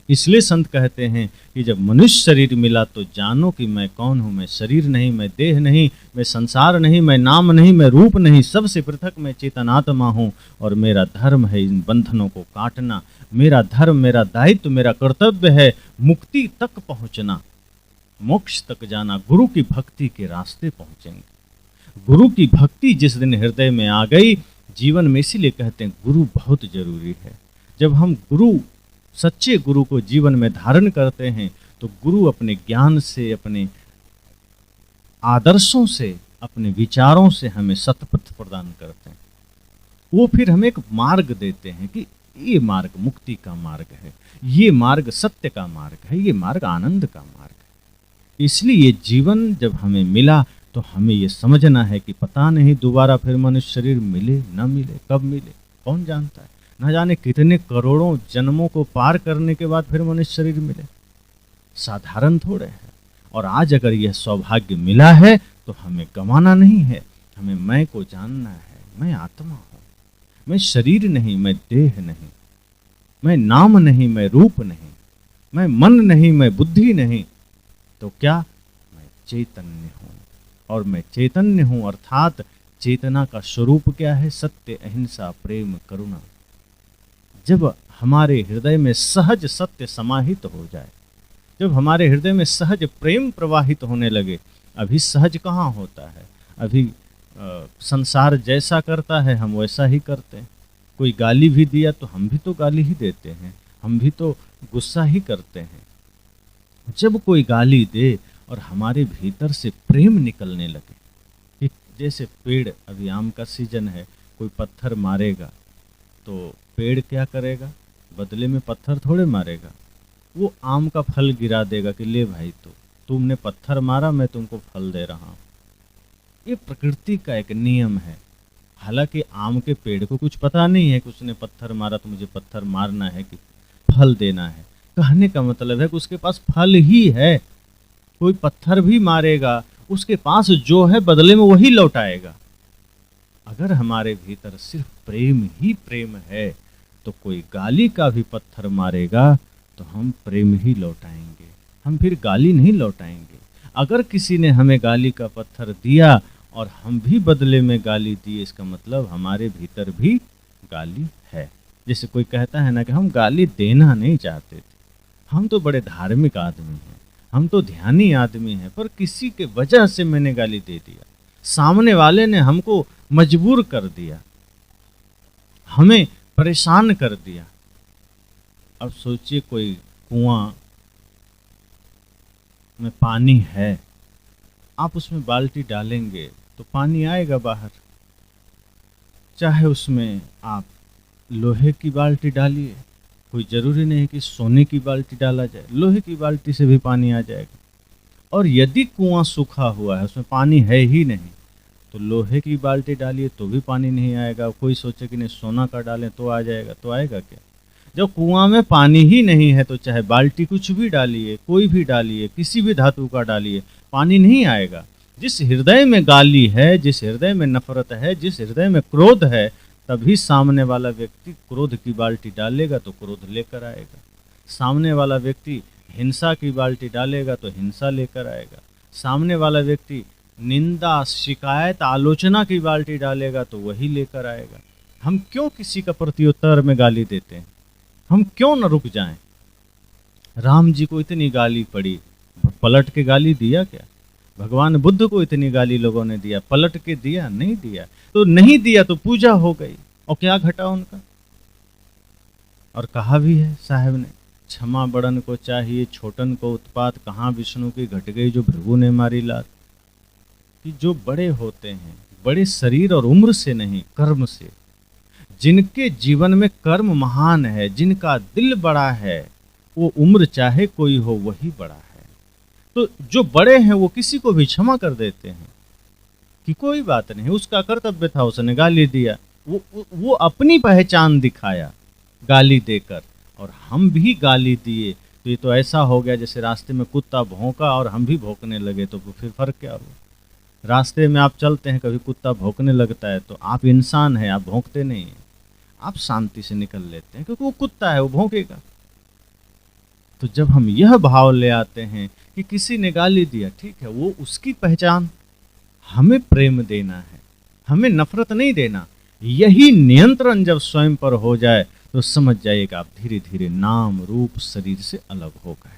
A: इसलिए संत कहते हैं कि जब मनुष्य शरीर मिला तो जानो कि मैं कौन हूँ। मैं शरीर नहीं, मैं देह नहीं, मैं संसार नहीं, मैं नाम नहीं, मैं रूप नहीं, सबसे पृथक मैं चेतनात्मा हूँ, और मेरा धर्म है इन बंधनों को काटना। मेरा धर्म, मेरा दायित्व, मेरा कर्तव्य है मुक्ति तक पहुँचना, मोक्ष तक जाना, गुरु की भक्ति के रास्ते पहुँचेंगे। गुरु की भक्ति जिस दिन हृदय में आ गई जीवन में, इसीलिए कहते हैं गुरु बहुत जरूरी है। जब हम गुरु, सच्चे गुरु को जीवन में धारण करते हैं तो गुरु अपने ज्ञान से, अपने आदर्शों से, अपने विचारों से हमें सतपथ प्रदान करते हैं। वो फिर हमें एक मार्ग देते हैं कि ये मार्ग मुक्ति का मार्ग है, ये मार्ग सत्य का मार्ग है, ये मार्ग आनंद का मार्ग है। इसलिए ये जीवन जब हमें मिला तो हमें ये समझना है कि पता नहीं दोबारा फिर मनुष्य शरीर मिले न मिले, कब मिले कौन जानता है। न जाने कितने करोड़ों जन्मों को पार करने के बाद फिर मनुष्य शरीर मिले, साधारण थोड़े है। और आज अगर यह सौभाग्य मिला है तो हमें गंवाना नहीं है, हमें मैं को जानना है। मैं आत्मा हूँ, मैं शरीर नहीं, मैं देह नहीं, मैं नाम नहीं, मैं रूप नहीं, मैं मन नहीं, मैं बुद्धि नहीं, तो क्या मैं चैतन्य हूँ। और मैं चैतन्य हूँ अर्थात चेतना का स्वरूप क्या है? सत्य, अहिंसा, प्रेम, करुणा। जब हमारे हृदय में सहज सत्य समाहित हो जाए, जब हमारे हृदय में सहज प्रेम प्रवाहित होने लगे, अभी सहज कहाँ होता है? अभी संसार जैसा करता है हम वैसा ही करते हैं। कोई गाली भी दिया तो हम भी तो गाली ही देते हैं, हम भी तो गुस्सा ही करते हैं। जब कोई गाली दे और हमारे भीतर से प्रेम निकलने लगे, कि जैसे पेड़, अभी आम का सीजन है, कोई पत्थर मारेगा तो पेड़ क्या करेगा? बदले में पत्थर थोड़े मारेगा, वो आम का फल गिरा देगा कि ले भाई, तो तुमने पत्थर मारा, मैं तुमको फल दे रहा हूँ। ये प्रकृति का एक नियम है। हालांकि आम के पेड़ को कुछ पता नहीं है कि उसने पत्थर मारा तो मुझे पत्थर मारना है कि फल देना है। कहने का मतलब है कि उसके पास फल ही है। कोई पत्थर भी मारेगा, उसके पास जो है बदले में वही लौटाएगा। अगर हमारे भीतर सिर्फ प्रेम ही प्रेम है तो कोई गाली का भी पत्थर मारेगा तो हम प्रेम ही लौटाएंगे, हम फिर गाली नहीं लौटाएंगे। अगर किसी ने हमें गाली का पत्थर दिया और हम भी बदले में गाली दिए, इसका मतलब हमारे भीतर भी गाली है। जैसे कोई कहता है ना कि हम गाली देना नहीं चाहते थे, हम तो बड़े धार्मिक आदमी हैं, हम तो ध्यानी आदमी हैं, पर किसी के वजह से मैंने गाली दे दिया, सामने वाले ने हमको मजबूर कर दिया, हमें परेशान कर दिया। अब सोचिए कोई कुआं में पानी है, आप उसमें बाल्टी डालेंगे तो पानी आएगा बाहर। चाहे उसमें आप लोहे की बाल्टी डालिए, कोई जरूरी नहीं कि सोने की बाल्टी डाला जाए, लोहे की बाल्टी से भी पानी आ जाएगा। और यदि कुआं सूखा हुआ है, उसमें पानी है ही नहीं, तो लोहे की बाल्टी डालिए तो भी पानी नहीं आएगा। कोई सोचे कि नहीं सोना का डालें तो आ जाएगा, तो आएगा क्या? जब कुआं में पानी ही नहीं है तो चाहे बाल्टी कुछ भी डालिए, कोई भी डालिए, किसी भी धातु का डालिए, पानी नहीं आएगा। जिस हृदय में गाली है, जिस हृदय में नफरत है, जिस हृदय में क्रोध है, तभी सामने वाला व्यक्ति क्रोध की बाल्टी डालेगा तो क्रोध लेकर आएगा। सामने वाला व्यक्ति हिंसा की बाल्टी डालेगा तो हिंसा लेकर आएगा। सामने वाला व्यक्ति निंदा, शिकायत, आलोचना की बाल्टी डालेगा तो वही लेकर आएगा। हम क्यों किसी का प्रत्युत्तर में गाली देते हैं? हम क्यों न रुक जाएं? राम जी को इतनी गाली पड़ी, पलट के गाली दिया क्या? भगवान बुद्ध को इतनी गाली लोगों ने दिया, पलट के दिया? नहीं दिया। तो नहीं दिया तो पूजा हो गई, और क्या घटा उनका? और कहा भी है साहब ने, क्षमा बड़न को चाहिए, छोटन को उत्पात, कहाँ विष्णु की घट गई जो भृगु ने मारी लात। कि जो बड़े होते हैं, बड़े शरीर और उम्र से नहीं, कर्म से, जिनके जीवन में कर्म महान है, जिनका दिल बड़ा है, वो उम्र चाहे कोई हो वही बड़ा है। तो जो बड़े हैं वो किसी को भी क्षमा कर देते हैं कि कोई बात नहीं, उसका कर्तव्य था, उसने गाली दिया, वो अपनी पहचान दिखाया गाली देकर। और हम भी गाली दिए तो ये तो ऐसा हो गया जैसे रास्ते में कुत्ता भौंका और हम भी भौंकने लगे, तो फिर फर्क क्या हुआ? रास्ते में आप चलते हैं, कभी कुत्ता भौंकने लगता है तो आप इंसान हैं, आप भौंकते नहीं हैं, आप शांति से निकल लेते हैं, क्योंकि वो कुत्ता है, वो भौंकेगा। तो जब हम यह भाव ले आते हैं कि किसी ने गाली दिया, ठीक है, वो उसकी पहचान, हमें प्रेम देना है, हमें नफरत नहीं देना। यही नियंत्रण जब स्वयं पर हो जाए तो समझ जाइएगा आप धीरे धीरे नाम रूप शरीर से अलग हो गए,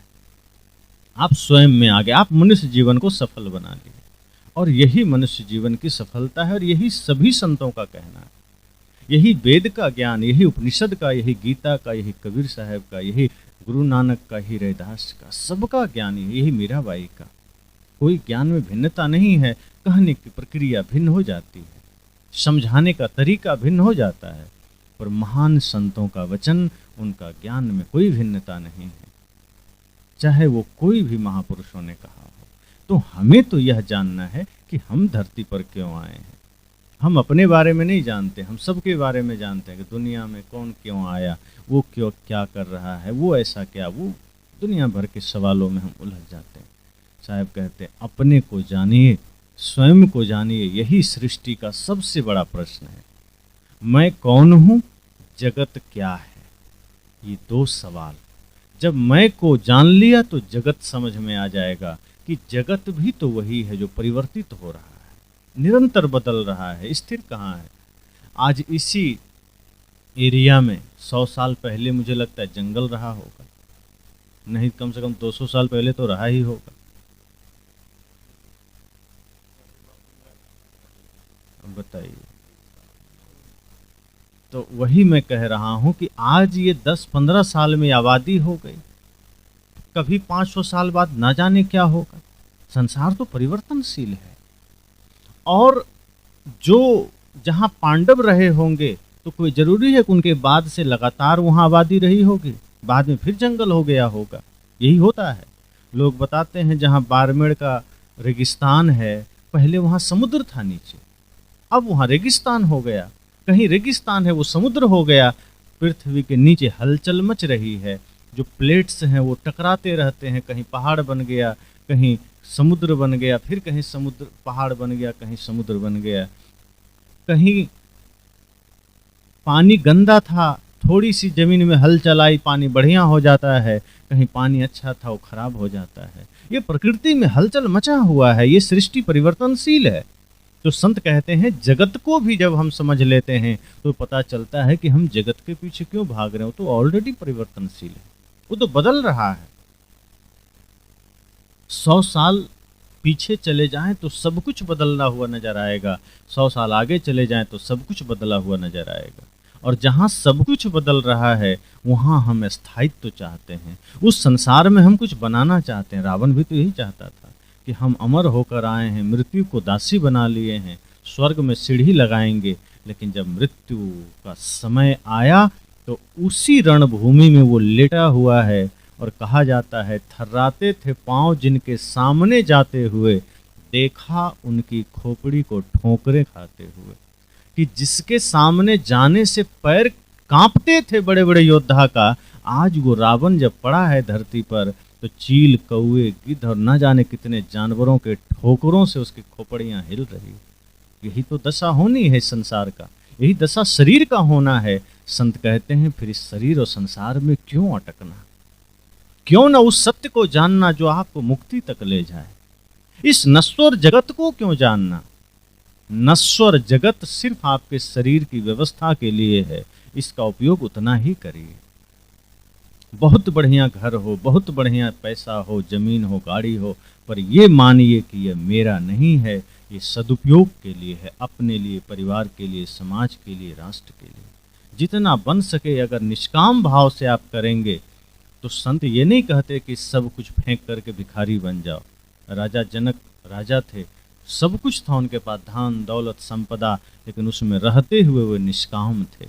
A: आप स्वयं में आ गए, आप मनुष्य जीवन को सफल बना लिए। और यही मनुष्य जीवन की सफलता है, और यही सभी संतों का कहना है। यही वेद का ज्ञान, यही उपनिषद का, यही गीता का, यही कबीर साहब का, यही गुरु नानक का, यही रैदास का, सबका ज्ञान यही मीराबाई का। कोई ज्ञान में भिन्नता नहीं है, कहने की प्रक्रिया भिन्न हो जाती है, समझाने का तरीका भिन्न हो जाता है, पर महान संतों का वचन, उनका ज्ञान में कोई भिन्नता नहीं है, चाहे वो कोई भी महापुरुषों ने कहा हो। तो हमें तो यह जानना है कि हम धरती पर क्यों आए हैं। हम अपने बारे में नहीं जानते, हम सबके बारे में जानते हैं कि दुनिया में कौन क्यों आया, वो क्यों क्या कर रहा है, वो ऐसा क्या, वो दुनिया भर के सवालों में हम उलझ जाते हैं। साहब कहते हैं अपने को जानिए, स्वयं को जानिए, यही सृष्टि का सबसे बड़ा प्रश्न है। मैं कौन हूँ, जगत क्या है, ये दो सवाल। जब मैं को जान लिया तो जगत समझ में आ जाएगा कि जगत भी तो वही है जो परिवर्तित हो रहा है, निरंतर बदल रहा है, स्थिर कहाँ है। आज इसी एरिया में 100 साल पहले मुझे लगता है जंगल रहा होगा, नहीं कम से कम 200 साल पहले तो रहा ही होगा। अब बताइए। तो वही मैं कह रहा हूं कि आज ये 10-15 साल में आबादी हो गई, कभी 500 साल बाद ना जाने क्या होगा। संसार तो परिवर्तनशील है। और जो जहां पांडव रहे होंगे तो कोई जरूरी है कि उनके बाद से लगातार वहां आबादी रही होगी, बाद में फिर जंगल हो गया होगा। यही होता है। लोग बताते हैं जहां बारमेड़ का रेगिस्तान है, पहले वहां समुद्र था नीचे, अब वहां रेगिस्तान हो गया। कहीं रेगिस्तान है वो समुद्र हो गया। पृथ्वी के नीचे हलचल मच रही है, जो प्लेट्स हैं वो टकराते रहते हैं, कहीं पहाड़ बन गया, कहीं समुद्र बन गया, फिर कहीं समुद्र पहाड़ बन गया, कहीं समुद्र बन गया। कहीं पानी गंदा था, थोड़ी सी जमीन में हल चलाई, पानी बढ़िया हो जाता है, कहीं पानी अच्छा था वो खराब हो जाता है। ये प्रकृति में हलचल मचा हुआ है, ये सृष्टि परिवर्तनशील है। तो संत कहते हैं जगत को भी जब हम समझ लेते हैं तो पता चलता है कि हम जगत के पीछे क्यों भाग रहे हो, तो ऑलरेडी परिवर्तनशील है, वो तो बदल रहा है। 100 साल पीछे चले जाएं तो सब कुछ बदलना हुआ नजर आएगा, 100 साल आगे चले जाएं तो सब कुछ बदला हुआ नजर आएगा। और जहां सब कुछ बदल रहा है वहां हम स्थायित्व चाहते हैं, उस संसार में हम कुछ बनाना चाहते हैं। रावण भी तो यही चाहता था कि हम अमर होकर आए हैं, मृत्यु को दासी बना लिए हैं, स्वर्ग में सीढ़ी लगाएंगे। लेकिन जब मृत्यु का समय आया तो उसी रणभूमि में वो लेटा हुआ है और कहा जाता है, थर्राते थे पांव जिनके सामने जाते हुए, देखा उनकी खोपड़ी को ठोकरे खाते हुए। कि जिसके सामने जाने से पैर कांपते थे बड़े बड़े योद्धा का, आज वो रावण जब पड़ा है धरती पर तो चील, कौए, गिद्ध और न जाने कितने जानवरों के ठोकरों से उसकी खोपड़ियां हिल रही। यही तो दशा होनी है संसार का, यही दशा शरीर का होना है। संत कहते हैं फिर इस शरीर और संसार में क्यों अटकना, क्यों ना उस सत्य को जानना जो आपको मुक्ति तक ले जाए। इस नश्वर जगत को क्यों जानना, नश्वर जगत सिर्फ आपके शरीर की व्यवस्था के लिए है, इसका उपयोग उतना ही करिए। बहुत बढ़िया घर हो, बहुत बढ़िया पैसा हो, जमीन हो, गाड़ी हो, पर ये मानिए कि यह मेरा नहीं है, ये सदुपयोग के लिए है, अपने लिए, परिवार के लिए, समाज के लिए, राष्ट्र के लिए। जितना बन सके अगर निष्काम भाव से आप करेंगे तो संत ये नहीं कहते कि सब कुछ फेंक करके भिखारी बन जाओ। राजा जनक राजा थे, सब कुछ था उनके पास, धन दौलत संपदा, लेकिन उसमें रहते हुए वो निष्काम थे।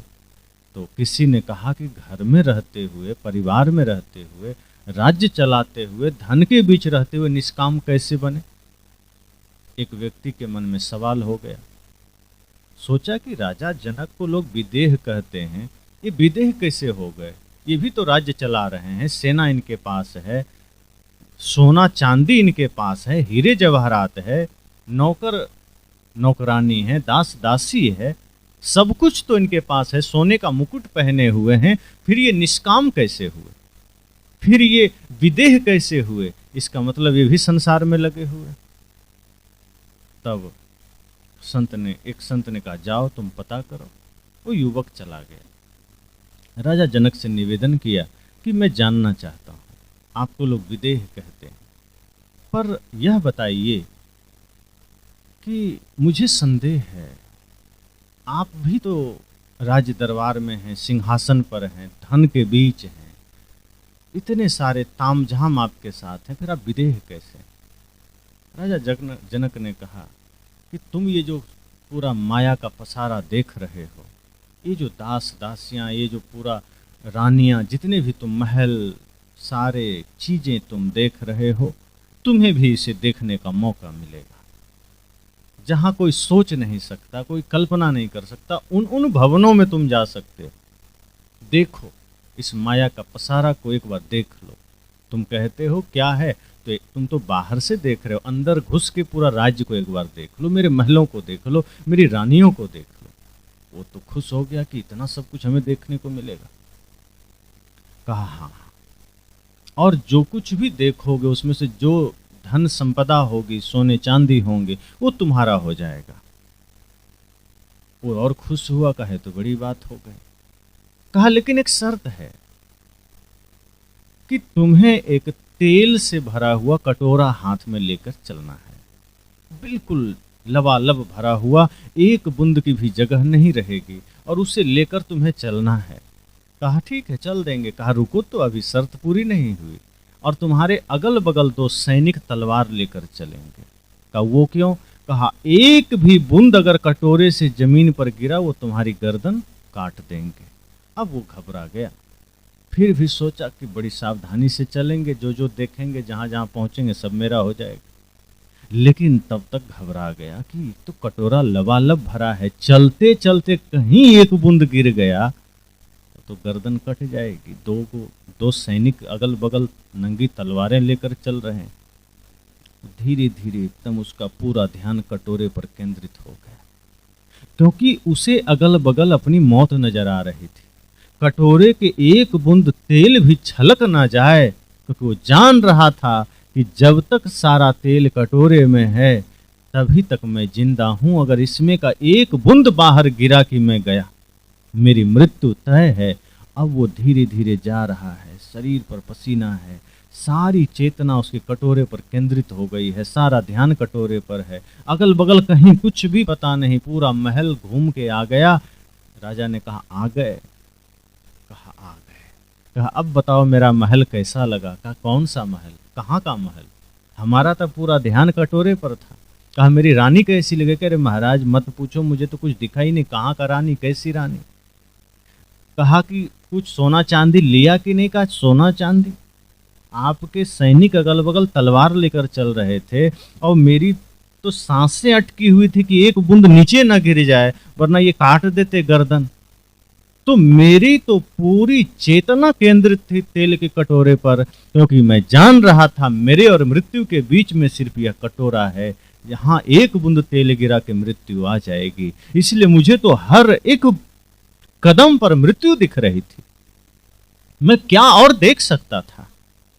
A: तो किसी ने कहा कि घर में रहते हुए, परिवार में रहते हुए, राज्य चलाते हुए, धन के बीच रहते हुए निष्काम कैसे बने। एक व्यक्ति के मन में सवाल हो गया, सोचा कि राजा जनक को लोग विदेह कहते हैं, ये विदेह कैसे हो गए, ये भी तो राज्य चला रहे हैं, सेना इनके पास है, सोना चांदी इनके पास है, हीरे जवाहरात है, नौकर नौकरानी है, दास दासी है, सब कुछ तो इनके पास है, सोने का मुकुट पहने हुए हैं, फिर ये निष्काम कैसे हुए, फिर ये विदेह कैसे हुए। इसका मतलब ये भी संसार में लगे हुए। तब एक संत ने कहा, जाओ तुम पता करो। वो युवक चला गया, राजा जनक से निवेदन किया कि मैं जानना चाहता हूँ, आपको लोग विदेह कहते हैं, पर यह बताइए कि मुझे संदेह है, आप भी तो राज्य दरबार में हैं, सिंहासन पर हैं, धन के बीच हैं, इतने सारे तामझाम आपके साथ हैं, फिर आप विदेह कैसे। राजा जनक ने कहा कि तुम ये जो पूरा माया का पसारा देख रहे हो, ये जो दास दासियां, ये जो पूरा रानियां, जितने भी तुम महल, सारे चीजें तुम देख रहे हो, तुम्हें भी इसे देखने का मौका मिलेगा। जहां कोई सोच नहीं सकता, कोई कल्पना नहीं कर सकता, उन भवनों में तुम जा सकते हो। देखो इस माया का पसारा को एक बार देख लो। तुम कहते हो क्या है, तो तुम तो बाहर से देख रहे हो, अंदर घुस के पूरा राज्य को एक बार देख लो, मेरे महलों को देख लो, मेरी रानियों को देख लो। वो तो खुश हो गया कि इतना सब कुछ हमें देखने को मिलेगा। कहा हाँ, और जो कुछ भी देखोगे उसमें से जो धन संपदा होगी, सोने चांदी होंगे, वो तुम्हारा हो जाएगा। वो और खुश हुआ, कहे तो बड़ी बात हो गई। कहा लेकिन एक शर्त है कि तुम्हें एक तेल से भरा हुआ कटोरा हाथ में लेकर चलना है, बिल्कुल लबालब भरा हुआ, एक बूंद की भी जगह नहीं रहेगी, और उसे लेकर तुम्हें चलना है। कहा ठीक है चल देंगे। कहा रुको तो अभी शर्त पूरी नहीं हुई, और तुम्हारे अगल बगल 2 सैनिक तलवार लेकर चलेंगे। कहा वो क्यों। कहा एक भी बूंद अगर कटोरे से जमीन पर गिरा वो तुम्हारी गर्दन काट देंगे। अब वो घबरा गया, फिर भी सोचा कि बड़ी सावधानी से चलेंगे, जो जो देखेंगे, जहां जहां पहुंचेंगे सब मेरा हो जाएगा। लेकिन तब तक घबरा गया कि तो कटोरा लबालब भरा है, चलते चलते कहीं एक बूंद गिर गया तो गर्दन कट जाएगी। 2 सैनिक अगल बगल नंगी तलवारें लेकर चल रहे हैं। धीरे धीरे एकदम उसका पूरा ध्यान कटोरे पर केंद्रित हो गया, क्योंकि उसे अगल बगल अपनी मौत नजर आ रही थी। कटोरे के एक बूंद तेल भी छलक ना जाए, क्योंकि वो जान रहा था कि जब तक सारा तेल कटोरे में है तभी तक मैं जिंदा हूं। अगर इसमें का एक बूंद बाहर गिरा कि मैं गया, मेरी मृत्यु तय है। अब वो धीरे धीरे जा रहा है, शरीर पर पसीना है, सारी चेतना उसके कटोरे पर केंद्रित हो गई है, सारा ध्यान कटोरे पर है, अगल बगल कहीं कुछ भी पता नहीं, पूरा महल घूम के आ गया। राजा ने कहा आ गए। कहा आ गए। कहा अब बताओ मेरा महल कैसा लगा। कहा कौन सा महल, कहाँ का महल, हमारा तो पूरा ध्यान कटोरे पर था। कहा मेरी रानी कैसी लगे। कह रहे महाराज मत पूछो, मुझे तो कुछ दिखा ही नहीं, कहाँ का रानी, कैसी रानी। कहा कि कुछ सोना चांदी लिया कि नहीं? कहा सोना चांदी। आपके सैनिक अगल बगल तलवार लेकर चल रहे थे और मेरी तो सांसें अटकी हुई थी कि एक बूंद नीचे ना गिर जाए, वरना ये काट देते गर्दन। तो मेरी तो पूरी चेतना केंद्रित थी तेल के कटोरे पर, क्योंकि मैं जान रहा था मेरे और मृत्यु के बीच में सिर्फ यह कटोरा है, यहाँ एक बूंद तेल गिरा के मृत्यु आ जाएगी। इसलिए मुझे तो हर एक कदम पर मृत्यु दिख रही थी। मैं क्या और देख सकता था?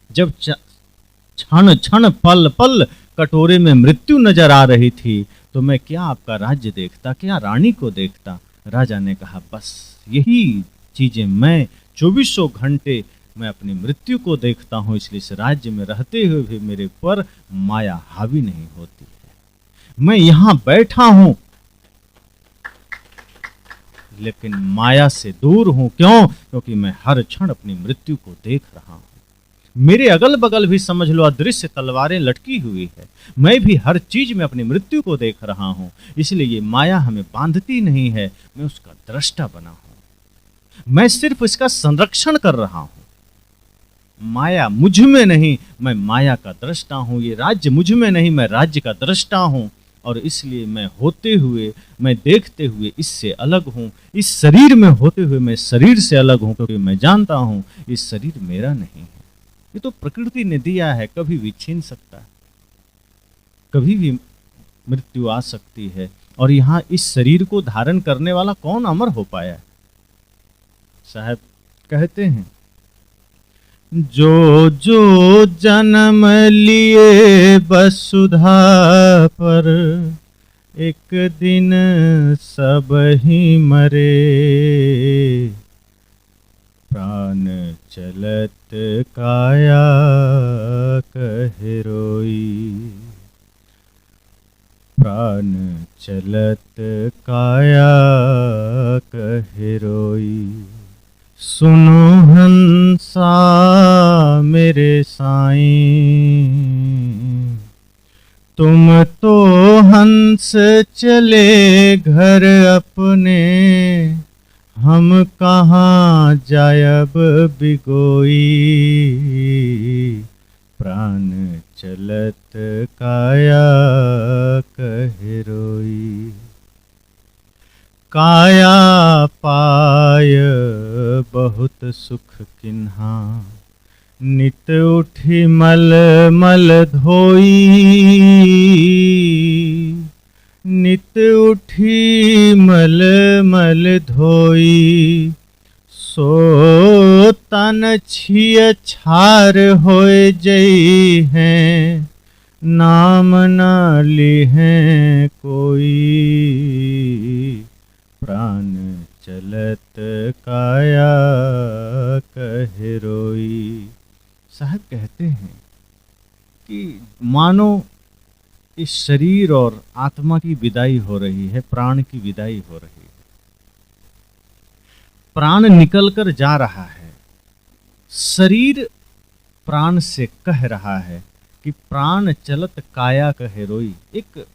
A: जब क्षण क्षण पल पल कटोरे में मृत्यु नजर आ रही थी, तो मैं क्या आपका राज्य देखता, क्या रानी को देखता? राजा ने कहा बस यही चीजें मैं 2400 घंटे मैं अपनी मृत्यु को देखता हूं, इसलिए इस राज्य में रहते हुए भी मेरे पर माया हावी नहीं होती है। मैं यहां बैठा हूं लेकिन माया से दूर हूं। क्यों? क्योंकि मैं हर क्षण अपनी मृत्यु को देख रहा हूं। मेरे अगल बगल भी समझ लो अदृश्य तलवारें लटकी हुई है। मैं भी हर चीज में अपनी मृत्यु को देख रहा हूं। इसलिए ये माया हमें बांधती नहीं है, मैं उसका दृष्टा बना हूं। मैं सिर्फ इसका संरक्षण कर रहा हूं। माया मुझ में नहीं, मैं माया का दृष्टा हूं। ये राज्य मुझ में नहीं, मैं राज्य का दृष्टा हूं। और इसलिए मैं होते हुए, मैं देखते हुए इससे अलग हूं। इस शरीर में होते हुए मैं शरीर से अलग हूं, क्योंकि मैं जानता हूं इस शरीर मेरा नहीं है। ये तो प्रकृति ने दिया है, कभी भी छीन सकता है, कभी भी मृत्यु आ सकती है। और यहां इस शरीर को धारण करने वाला कौन अमर हो पाया है? साहब कहते हैं जो जो जन्म लिए वसुधा पर, एक दिन सब ही मरे। प्राण चलत काया कहे रोई, प्राण चलत काया कहे रोई। सुनो हंसा मेरे साईं, तुम तो हंस चले घर अपने, हम कहाँ जायब बिगोई। प्राण चलत काया कहे रोई। काया पाय बहुत सुख किन्हा, नित उठी मल मल धोई। नित उठी मल मल धोई, सो तन छिय छार होए जई हैं, नाम न लिहें कोई। प्राण चलत काया कहे रोई। साहब कहते हैं कि मानो इस शरीर और आत्मा की विदाई हो रही है, प्राण की विदाई हो रही है। प्राण निकलकर जा रहा है, शरीर प्राण से कह रहा है कि प्राण चलत काया कहे रोई। एक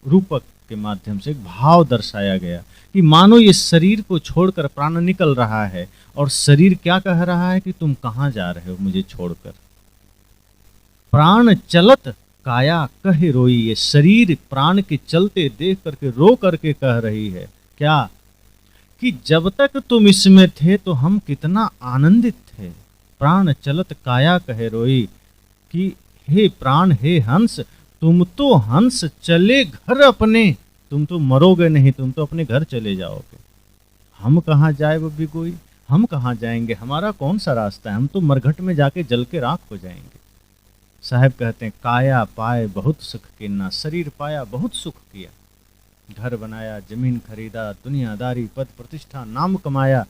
A: रूपक के माध्यम से एक भाव दर्शाया गया कि मानो ये शरीर को छोड़कर प्राण निकल रहा है, और शरीर क्या कह रहा है कि तुम कहां जा रहे हो मुझे छोड़कर। प्राण चलत काया कहे रोई, ये शरीर प्राण के चलते देख करके रो करके कह रही है क्या? कि जब तक तुम इसमें थे तो हम कितना आनंदित थे। प्राण चलत काया कहे रोई कि हे प्राण, हे हंस, तुम तो हंस चले घर अपने, तुम तो मरोगे नहीं, तुम तो अपने घर चले जाओगे। हम कहाँ जाए वो बिगोई, हम कहाँ जाएंगे, हमारा कौन सा रास्ता है, हम तो मरघट में जाके जल के राख हो जाएंगे। साहब कहते हैं काया पाए बहुत सुख किन्ना, शरीर पाया बहुत सुख किया, घर बनाया, जमीन खरीदा, दुनियादारी, पद प्रतिष्ठा, नाम कमाया,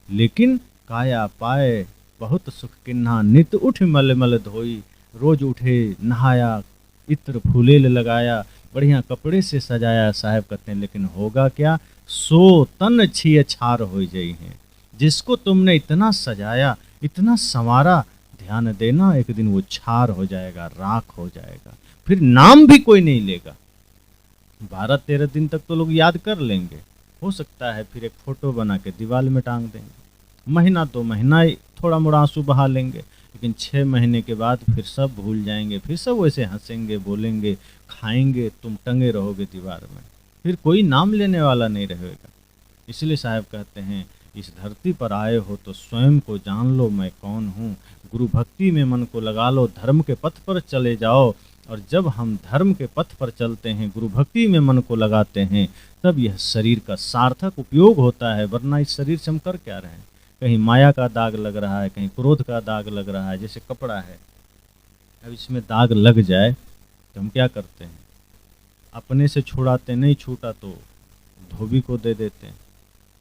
A: लेकिन काया पाए बहुत सुख किन्ना, नित उठ मल मल धोई, रोज उठे नहाया, इत्र फूलेल लगाया, बढ़िया कपड़े से सजाया। साहब कहते हैं लेकिन होगा क्या? सो तन छिय छार हो जाई हैं। जिसको तुमने इतना सजाया, इतना संवारा, ध्यान देना एक दिन वो छार हो जाएगा, राख हो जाएगा, फिर नाम भी कोई नहीं लेगा। 12-13 दिन तक तो लोग याद कर लेंगे, हो सकता है फिर एक फोटो बना के दीवार में टांग देंगे, महीना 2 महीना थोड़ा मोड़ा आंसू बहा लेंगे, लेकिन 6 महीने के बाद फिर सब भूल जाएंगे, फिर सब वैसे हंसेंगे, बोलेंगे, खाएंगे, तुम टंगे रहोगे दीवार में, फिर कोई नाम लेने वाला नहीं रहेगा। इसलिए साहब कहते हैं, इस धरती पर आए हो तो स्वयं को जान लो मैं कौन हूँ, गुरु भक्ति में मन को लगा लो, धर्म के पथ पर चले जाओ। और जब हम धर्म के पथ पर चलते हैं, गुरु भक्ति में मन को लगाते हैं, तब यह शरीर का सार्थक उपयोग होता है। वरना इस शरीर से हम कर क्या रहे हैं? कहीं माया का दाग लग रहा है, कहीं क्रोध का दाग लग रहा है। जैसे कपड़ा है, अब इसमें दाग लग जाए तो हम क्या करते हैं? अपने से छुड़ाते, नहीं छूटा तो धोबी को दे देते हैं,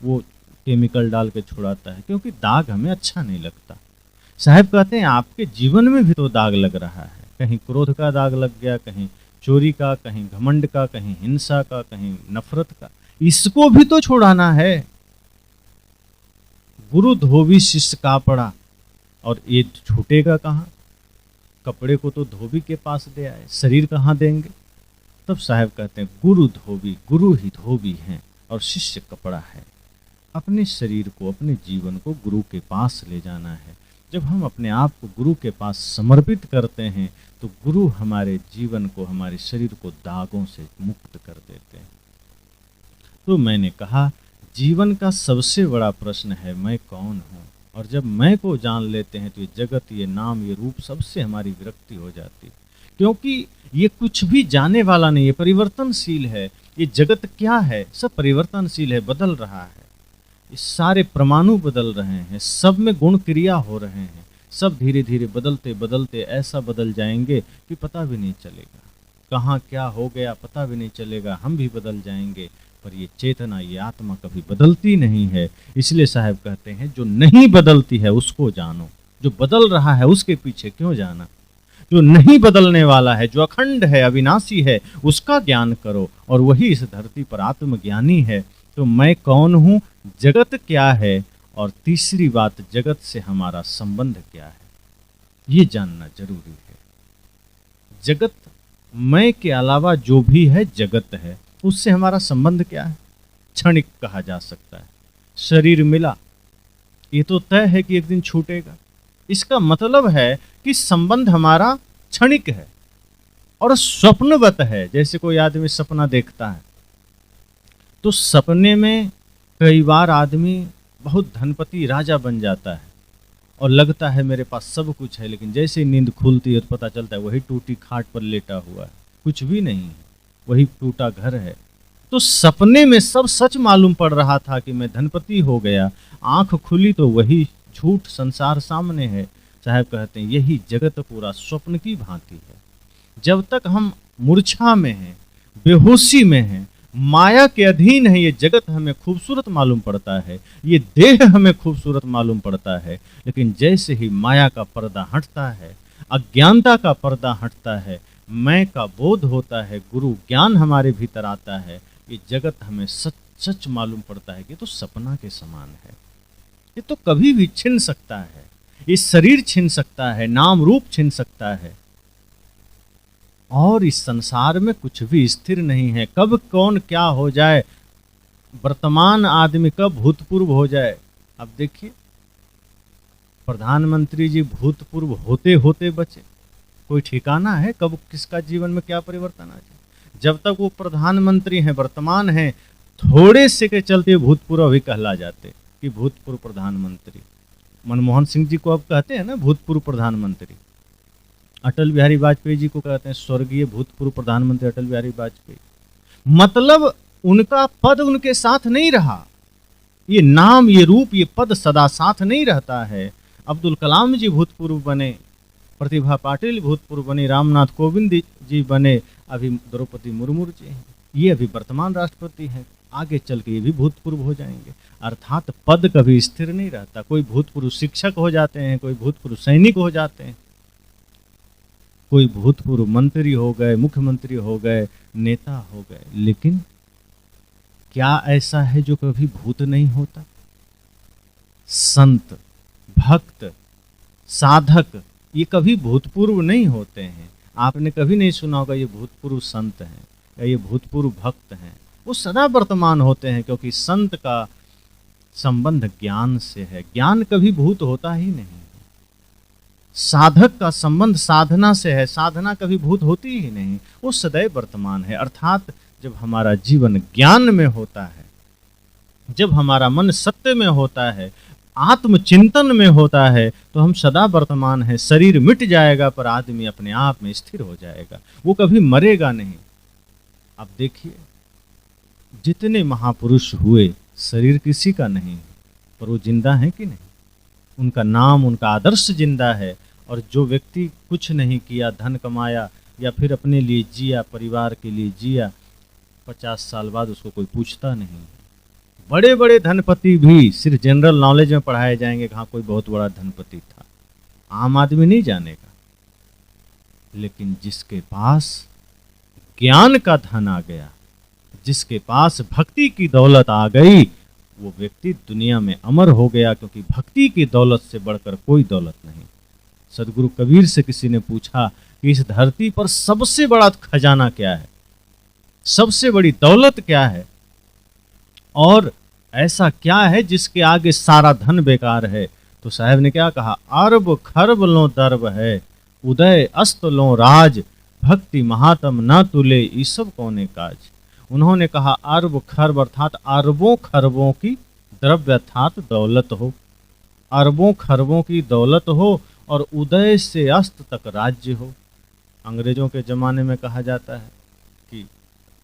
A: वो केमिकल डाल के छुड़ाता है, क्योंकि दाग हमें अच्छा नहीं लगता। साहब कहते हैं आपके जीवन में भी तो दाग लग रहा है, कहीं क्रोध का दाग लग गया, कहीं चोरी का, कहीं घमंड का, कहीं हिंसा का, कहीं नफरत का, इसको भी तो छुड़ाना है। गुरु धोबी शिष्य कापड़ा, और ये छूटेगा कहाँ? कपड़े को तो धोबी के पास दे आए, शरीर कहाँ देंगे? तब साहब कहते हैं गुरु धोबी, गुरु ही धोबी हैं और शिष्य कपड़ा है। अपने शरीर को, अपने जीवन को गुरु के पास ले जाना है। जब हम अपने आप को गुरु के पास समर्पित करते हैं तो गुरु हमारे जीवन को, हमारे शरीर को दागों से मुक्त कर देते हैं। तो मैंने कहा जीवन का सबसे बड़ा प्रश्न है मैं कौन हूँ, और जब मैं को जान लेते हैं तो ये जगत, ये नाम, ये रूप, सबसे हमारी विरक्ति हो जाती है। क्योंकि ये कुछ भी जाने वाला नहीं है, परिवर्तनशील है। ये जगत क्या है? सब परिवर्तनशील है, बदल रहा है। ये सारे परमाणु बदल रहे हैं, सब में गुण क्रिया हो रहे हैं, सब धीरे धीरे बदलते बदलते ऐसा बदल जाएंगे कि पता भी नहीं चलेगा कहाँ क्या हो गया, पता भी नहीं चलेगा। हम भी बदल जाएंगे, पर ये चेतना, ये आत्मा कभी बदलती नहीं है। इसलिए साहब कहते हैं जो नहीं बदलती है उसको जानो, जो बदल रहा है उसके पीछे क्यों जाना। जो नहीं बदलने वाला है, जो अखंड है, अविनाशी है, उसका ज्ञान करो, और वही इस धरती पर आत्मज्ञानी है। तो मैं कौन हूँ, जगत क्या है, और तीसरी बात जगत से हमारा संबंध क्या है, ये जानना जरूरी है। जगत, मैं के अलावा जो भी है जगत है, उससे हमारा संबंध क्या है? क्षणिक कहा जा सकता है। शरीर मिला, ये तो तय है कि एक दिन छूटेगा। इसका मतलब है कि संबंध हमारा क्षणिक है और स्वप्नवत है। जैसे कोई आदमी सपना देखता है तो सपने में कई बार आदमी बहुत धनपति राजा बन जाता है और लगता है मेरे पास सब कुछ है, लेकिन जैसे ही नींद खुलती है तो पता चलता है वही टूटी खाट पर लेटा हुआ है, कुछ भी नहीं है, वही टूटा घर है। तो सपने में सब सच मालूम पड़ रहा था कि मैं धनपति हो गया, आंख खुली तो वही झूठ संसार सामने है। साहब कहते हैं यही जगत पूरा स्वप्न की भांति है। जब तक हम मूर्छा में हैं, बेहोशी में हैं, माया के अधीन है, ये जगत हमें खूबसूरत मालूम पड़ता है, ये देह हमें खूबसूरत मालूम पड़ता है। लेकिन जैसे ही माया का पर्दा हटता है, अज्ञानता का पर्दा हटता है, मैं का बोध होता है, गुरु ज्ञान हमारे भीतर आता है, ये जगत हमें सच सच मालूम पड़ता है कि तो सपना के समान है, ये तो कभी भी छिन सकता है, ये शरीर छिन सकता है, नाम रूप छिन सकता है, और इस संसार में कुछ भी स्थिर नहीं है। कब कौन क्या हो जाए, वर्तमान आदमी कब भूतपूर्व हो जाए। अब देखिए प्रधानमंत्री जी भूतपूर्व होते होते बचे, कोई ठिकाना है कब किसका जीवन में क्या परिवर्तन आ जाए। जब तक वो प्रधानमंत्री हैं, वर्तमान हैं, थोड़े से के चलते भूतपूर्व भी कहला जाते कि भूतपूर्व प्रधानमंत्री। मनमोहन सिंह जी को अब कहते हैं ना भूतपूर्व प्रधानमंत्री, अटल बिहारी वाजपेयी जी को कहते हैं स्वर्गीय भूतपूर्व प्रधानमंत्री अटल बिहारी वाजपेयी। मतलब उनका पद उनके साथ नहीं रहा, ये नाम, ये रूप, ये पद सदा साथ नहीं रहता है। अब्दुल कलाम जी भूतपूर्व बने, प्रतिभा पाटिल भूतपूर्व बने, रामनाथ कोविंद जी बने, अभी द्रौपदी मुर्मू जी हैं, ये अभी वर्तमान राष्ट्रपति हैं, आगे चल के ये भी भूतपूर्व हो जाएंगे। अर्थात पद कभी स्थिर नहीं रहता। कोई भूतपूर्व शिक्षक हो जाते हैं, कोई भूतपूर्व सैनिक हो जाते हैं, कोई भूतपूर्व मंत्री हो गए, मुख्यमंत्री हो गए, नेता हो गए। लेकिन क्या ऐसा है जो कभी भूत नहीं होता? संत, भक्त, साधक ये कभी भूतपूर्व नहीं होते हैं। आपने कभी नहीं सुना होगा ये भूतपूर्व संत हैं या ये भूतपूर्व भक्त हैं। वो सदा वर्तमान होते हैं, क्योंकि संत का संबंध ज्ञान से है। ज्ञान कभी भूत होता ही नहीं। साधक का संबंध साधना से है, साधना कभी भूत होती ही नहीं, वो सदैव वर्तमान है। अर्थात जब हमारा जीवन ज्ञान में होता है, जब हमारा मन सत्य में होता है, आत्मचिंतन में होता है, तो हम सदा वर्तमान है। शरीर मिट जाएगा पर आदमी अपने आप में स्थिर हो जाएगा, वो कभी मरेगा नहीं। अब देखिए, जितने महापुरुष हुए शरीर किसी का नहीं है, पर वो जिंदा है कि नहीं? उनका नाम, उनका आदर्श जिंदा है। और जो व्यक्ति कुछ नहीं किया, धन कमाया या फिर अपने लिए जिया, परिवार के लिए जिया, 50 साल बाद उसको कोई पूछता नहीं। बड़े बड़े धनपति भी सिर्फ जनरल नॉलेज में पढ़ाए जाएंगे कि हाँ कोई बहुत बड़ा धनपति था, आम आदमी नहीं जानेगा। लेकिन जिसके पास ज्ञान का धन आ गया, जिसके पास भक्ति की दौलत आ गई, वो व्यक्ति दुनिया में अमर हो गया, क्योंकि भक्ति की दौलत से बढ़कर कोई दौलत नहीं। सदगुरु कबीर से किसी ने पूछा कि इस धरती पर सबसे बड़ा खजाना क्या है, सबसे बड़ी दौलत क्या है, और ऐसा क्या है जिसके आगे सारा धन बेकार है? तो साहब ने क्या कहा? अरब खरब लो दर्ब है, उदय अस्त लो राज, भक्ति महात्म न तुले, ये सब कौने काज। उन्होंने कहा अरब खरब अर्थात अरबों खरबों की द्रव्य अर्थात दौलत हो, अरबों खरबों की दौलत हो, और उदय से अस्त तक राज्य हो। अंग्रेजों के ज़माने में कहा जाता है कि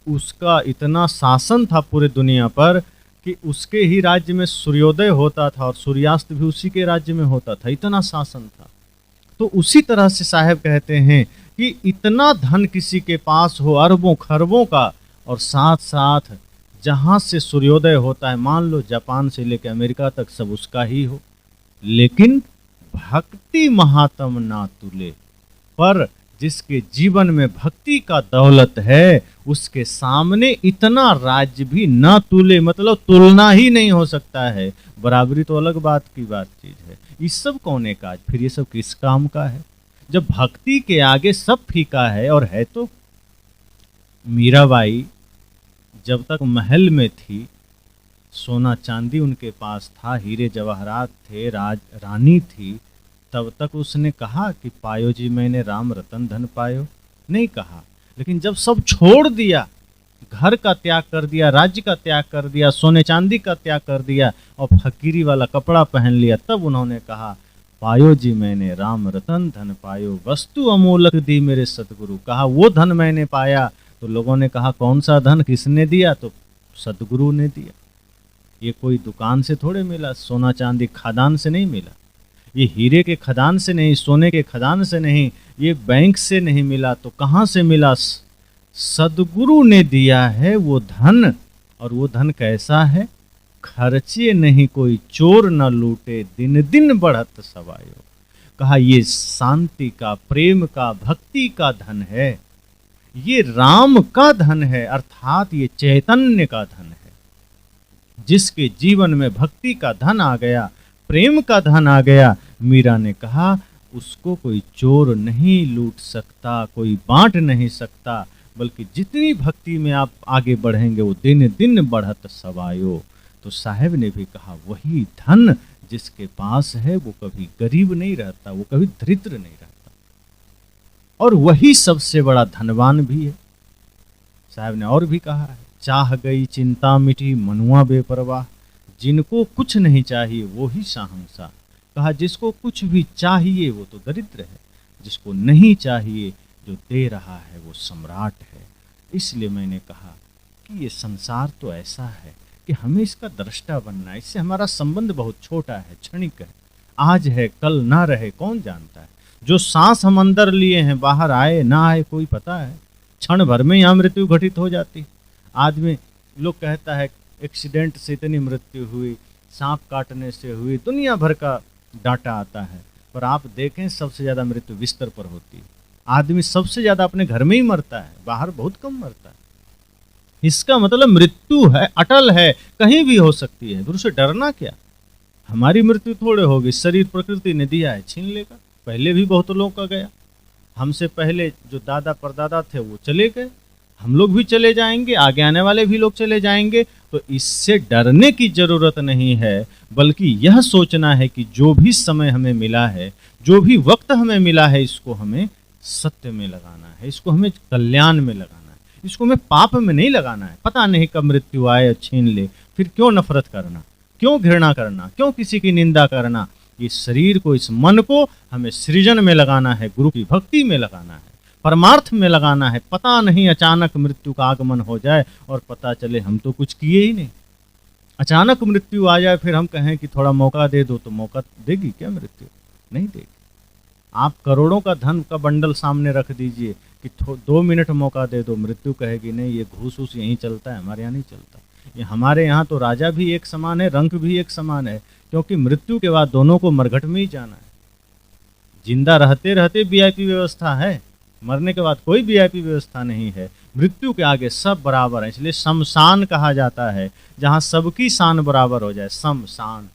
A: उसका इतना शासन था पूरे दुनिया पर कि उसके ही राज्य में सूर्योदय होता था और सूर्यास्त भी उसी के राज्य में होता था, इतना शासन था। तो उसी तरह से साहब कहते हैं कि इतना धन किसी के पास हो, अरबों खरबों का, और साथ साथ जहाँ से सूर्योदय होता है, मान लो जापान से लेकर अमेरिका तक सब उसका ही हो, लेकिन भक्ति महात्म ना तुले। पर जिसके जीवन में भक्ति का दौलत है, उसके सामने इतना राज्य भी ना तुले, मतलब तुलना ही नहीं हो सकता है। बराबरी तो अलग बात की बात चीज है। ये सब कौने काज, फिर ये सब किस काम का है जब भक्ति के आगे सब फीका है? और है तो मीराबाई जब तक महल में थी, सोना चांदी उनके पास था, हीरे जवाहरात थे, रानी थी, तब तक उसने कहा कि पायो जी मैंने राम रतन धन पायो? नहीं कहा। लेकिन जब सब छोड़ दिया, घर का त्याग कर दिया, राज्य का त्याग कर दिया, सोने चांदी का त्याग कर दिया और फकीरी वाला कपड़ा पहन लिया, तब उन्होंने कहा पायो जी मैंने राम रतन धन पायो, वस्तु अमोलक दी मेरे सतगुरु। कहा वो धन मैंने पाया। तो लोगों ने कहा कौन सा धन, किसने दिया? तो सतगुरु ने दिया। ये कोई दुकान से थोड़े मिला, सोना चांदी खदान से नहीं मिला, ये हीरे के खदान से नहीं, सोने के खदान से नहीं, ये बैंक से नहीं मिला। तो कहाँ से मिला? सदगुरु ने दिया है वो धन। और वो धन कैसा है? खर्चे नहीं कोई चोर न लूटे, दिन दिन बढ़त सवायो। कहा ये शांति का, प्रेम का, भक्ति का धन है, ये राम का धन है, अर्थात ये चैतन्य का धन है। जिसके जीवन में भक्ति का धन आ गया, प्रेम का धन आ गया, मीरा ने कहा उसको कोई चोर नहीं लूट सकता, कोई बांट नहीं सकता, बल्कि जितनी भक्ति में आप आगे बढ़ेंगे वो दिन दिन बढ़त सवायो। तो साहब ने भी कहा वही धन जिसके पास है वो कभी गरीब नहीं रहता, वो कभी दरिद्र नहीं रहता, और वही सबसे बड़ा धनवान भी है। साहब ने और भी कहा है, चाह गई चिंता मिटी मनुआ बेपरवाह, जिनको कुछ नहीं चाहिए वो ही शाहंशाह। कहा जिसको कुछ भी चाहिए वो तो दरिद्र है, जिसको नहीं चाहिए जो दे रहा है वो सम्राट है। इसलिए मैंने कहा कि ये संसार तो ऐसा है कि हमें इसका दृष्टा बनना है। इससे हमारा संबंध बहुत छोटा है, क्षणिक है, आज है कल ना रहे कौन जानता है। जो सांस हम अंदर लिए हैं बाहर आए ना आए कोई पता है, क्षण भर में यहाँ मृत्यु घटित हो जाती। आदमी लोग कहता है एक्सीडेंट से इतनी मृत्यु हुई, सांप काटने से हुई, दुनिया भर का डाटा आता है, पर आप देखें सबसे ज़्यादा मृत्यु बिस्तर पर होती है। आदमी सबसे ज़्यादा अपने घर में ही मरता है, बाहर बहुत कम मरता है। इसका मतलब मृत्यु है, अटल है, कहीं भी हो सकती है, फिर उसे डरना क्या। हमारी मृत्यु थोड़े होगी, शरीर प्रकृति ने दिया है, छीन लेगा। पहले भी बहुत लोगों का गया, हमसे पहले जो दादा परदादा थे वो चले गए, हम लोग भी चले जाएंगे, आगे आने वाले भी लोग चले जाएंगे। तो इससे डरने की जरूरत नहीं है, बल्कि यह सोचना है कि जो भी समय हमें मिला है, जो भी वक्त हमें मिला है, इसको हमें सत्य में लगाना है, इसको हमें कल्याण में लगाना है, इसको हमें पाप में नहीं लगाना है। पता नहीं कब मृत्यु आए और छीन ले, फिर क्यों नफरत करना, क्यों घृणा करना, क्यों किसी की निंदा करना। इस शरीर को, इस मन को हमें सृजन में लगाना है, गुरु की भक्ति में लगाना है, परमार्थ में लगाना है। पता नहीं अचानक मृत्यु का आगमन हो जाए और पता चले हम तो कुछ किए ही नहीं। अचानक मृत्यु आ जाए, फिर हम कहें कि थोड़ा मौका दे दो, तो मौका देगी क्या मृत्यु? नहीं देगी। आप करोड़ों का धन का बंडल सामने रख दीजिए कि 2 मिनट मौका दे दो, मृत्यु कहेगी नहीं, ये घूस घूस यहीं चलता है, हमारे यहाँ नहीं चलता। ये हमारे यहाँ तो राजा भी एक समान है, रंक भी एक समान है, क्योंकि मृत्यु के बाद दोनों को मरघट में ही जाना है। जिंदा रहते रहते वीआईपी व्यवस्था है, मरने के बाद कोई वीआईपी व्यवस्था नहीं है। मृत्यु के आगे सब बराबर है, इसलिए शमशान कहा जाता है, जहां सबकी शान बराबर हो जाए, शमशान।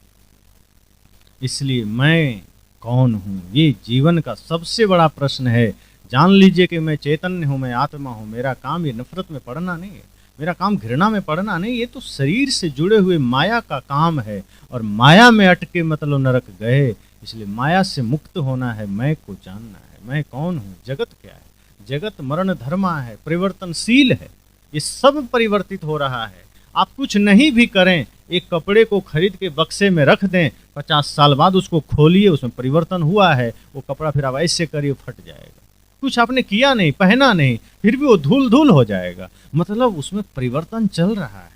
A: इसलिए मैं कौन हूं, ये जीवन का सबसे बड़ा प्रश्न है। जान लीजिए कि मैं चैतन्य हूं, मैं आत्मा हूं। मेरा काम ये नफरत में पड़ना नहीं है, मेरा काम घृणा में पड़ना नहीं, ये तो शरीर से जुड़े हुए माया का काम है, और माया में अटके मतलब नरक गए। इसलिए माया से मुक्त होना है, मैं को जानना है, मैं कौन हूँ, जगत क्या है। जगत मरण धर्मा है, परिवर्तनशील है, ये सब परिवर्तित हो रहा है। आप कुछ नहीं भी करें, एक कपड़े को खरीद के बक्से में रख दें, 50 साल बाद उसको खोलिए, उसमें परिवर्तन हुआ है, वो कपड़ा फिर आप ऐसे करिए फट जाएगा। कुछ आपने किया नहीं, पहना नहीं, फिर भी वो धूल धूल हो जाएगा, मतलब उसमें परिवर्तन चल रहा है।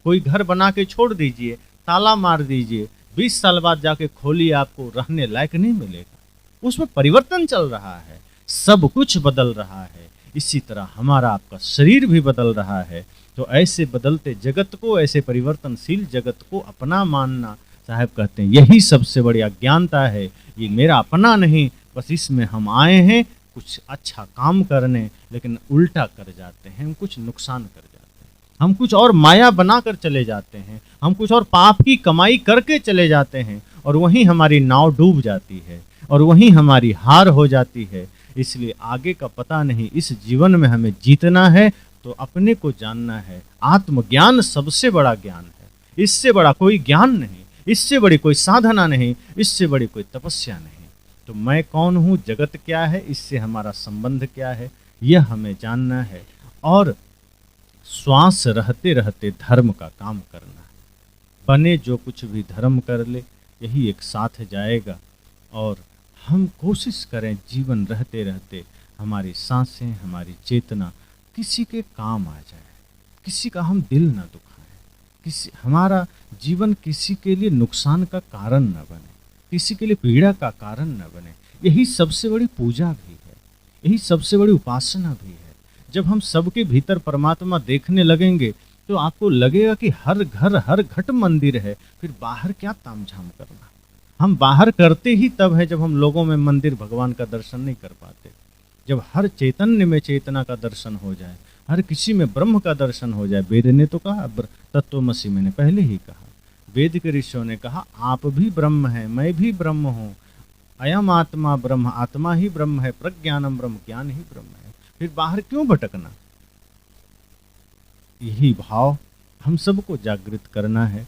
A: कोई घर बना के छोड़ दीजिए, ताला मार दीजिए, 20 साल बाद जाके खोलिए, आपको रहने लायक नहीं मिलेगा, उसमें परिवर्तन चल रहा है, सब कुछ बदल रहा है। इसी तरह हमारा आपका शरीर भी बदल रहा है। तो ऐसे बदलते जगत को, ऐसे परिवर्तनशील जगत को अपना मानना, साहब कहते हैं यही सबसे बड़ी अज्ञानता है। ये मेरा अपना नहीं, बस इसमें हम आए हैं कुछ अच्छा काम करने, लेकिन उल्टा कर जाते हैं, हम कुछ नुकसान कर जाते हैं, हम कुछ और माया बनाकर चले जाते हैं, हम कुछ और पाप की कमाई करके चले जाते हैं, और वहीं हमारी नाव डूब जाती है, और वहीं हमारी हार हो जाती है। इसलिए आगे का पता नहीं, इस जीवन में हमें जीतना है तो अपने को जानना है। आत्मज्ञान सबसे बड़ा ज्ञान है, इससे बड़ा कोई ज्ञान नहीं, इससे बड़ी कोई साधना नहीं, इससे बड़ी कोई तपस्या नहीं। तो मैं कौन हूँ, जगत क्या है, इससे हमारा संबंध क्या है, यह हमें जानना है। और श्वास रहते रहते धर्म का काम करना है। बने जो कुछ भी धर्म कर ले, यही एक साथ जाएगा। और हम कोशिश करें जीवन रहते रहते हमारी सांसें, हमारी चेतना किसी के काम आ जाए, किसी का हम दिल न दुखाएं, हमारा जीवन किसी के लिए नुकसान का कारण न बने, किसी के लिए पीड़ा का कारण न बने। यही सबसे बड़ी पूजा भी है, यही सबसे बड़ी उपासना भी है। जब हम सबके भीतर परमात्मा देखने लगेंगे तो आपको लगेगा कि हर घर हर घट मंदिर है, फिर बाहर क्या तामझाम करना। हम बाहर करते ही तब है जब हम लोगों में मंदिर भगवान का दर्शन नहीं कर पाते। जब हर चैतन्य में चेतना का दर्शन हो जाए, हर किसी में ब्रह्म का दर्शन हो जाए। वेद ने तो कहा, तत्वमसि मैंने पहले ही कहा, वेद के ऋषियों ने कहा आप भी ब्रह्म हैं, मैं भी ब्रह्म हूँ, अयम आत्मा ब्रह्म, आत्मा ही ब्रह्म है, प्रज्ञानम ब्रह्म, ज्ञान ही ब्रह्म है। फिर बाहर क्यों भटकना। यही भाव हम सबको जागृत करना है।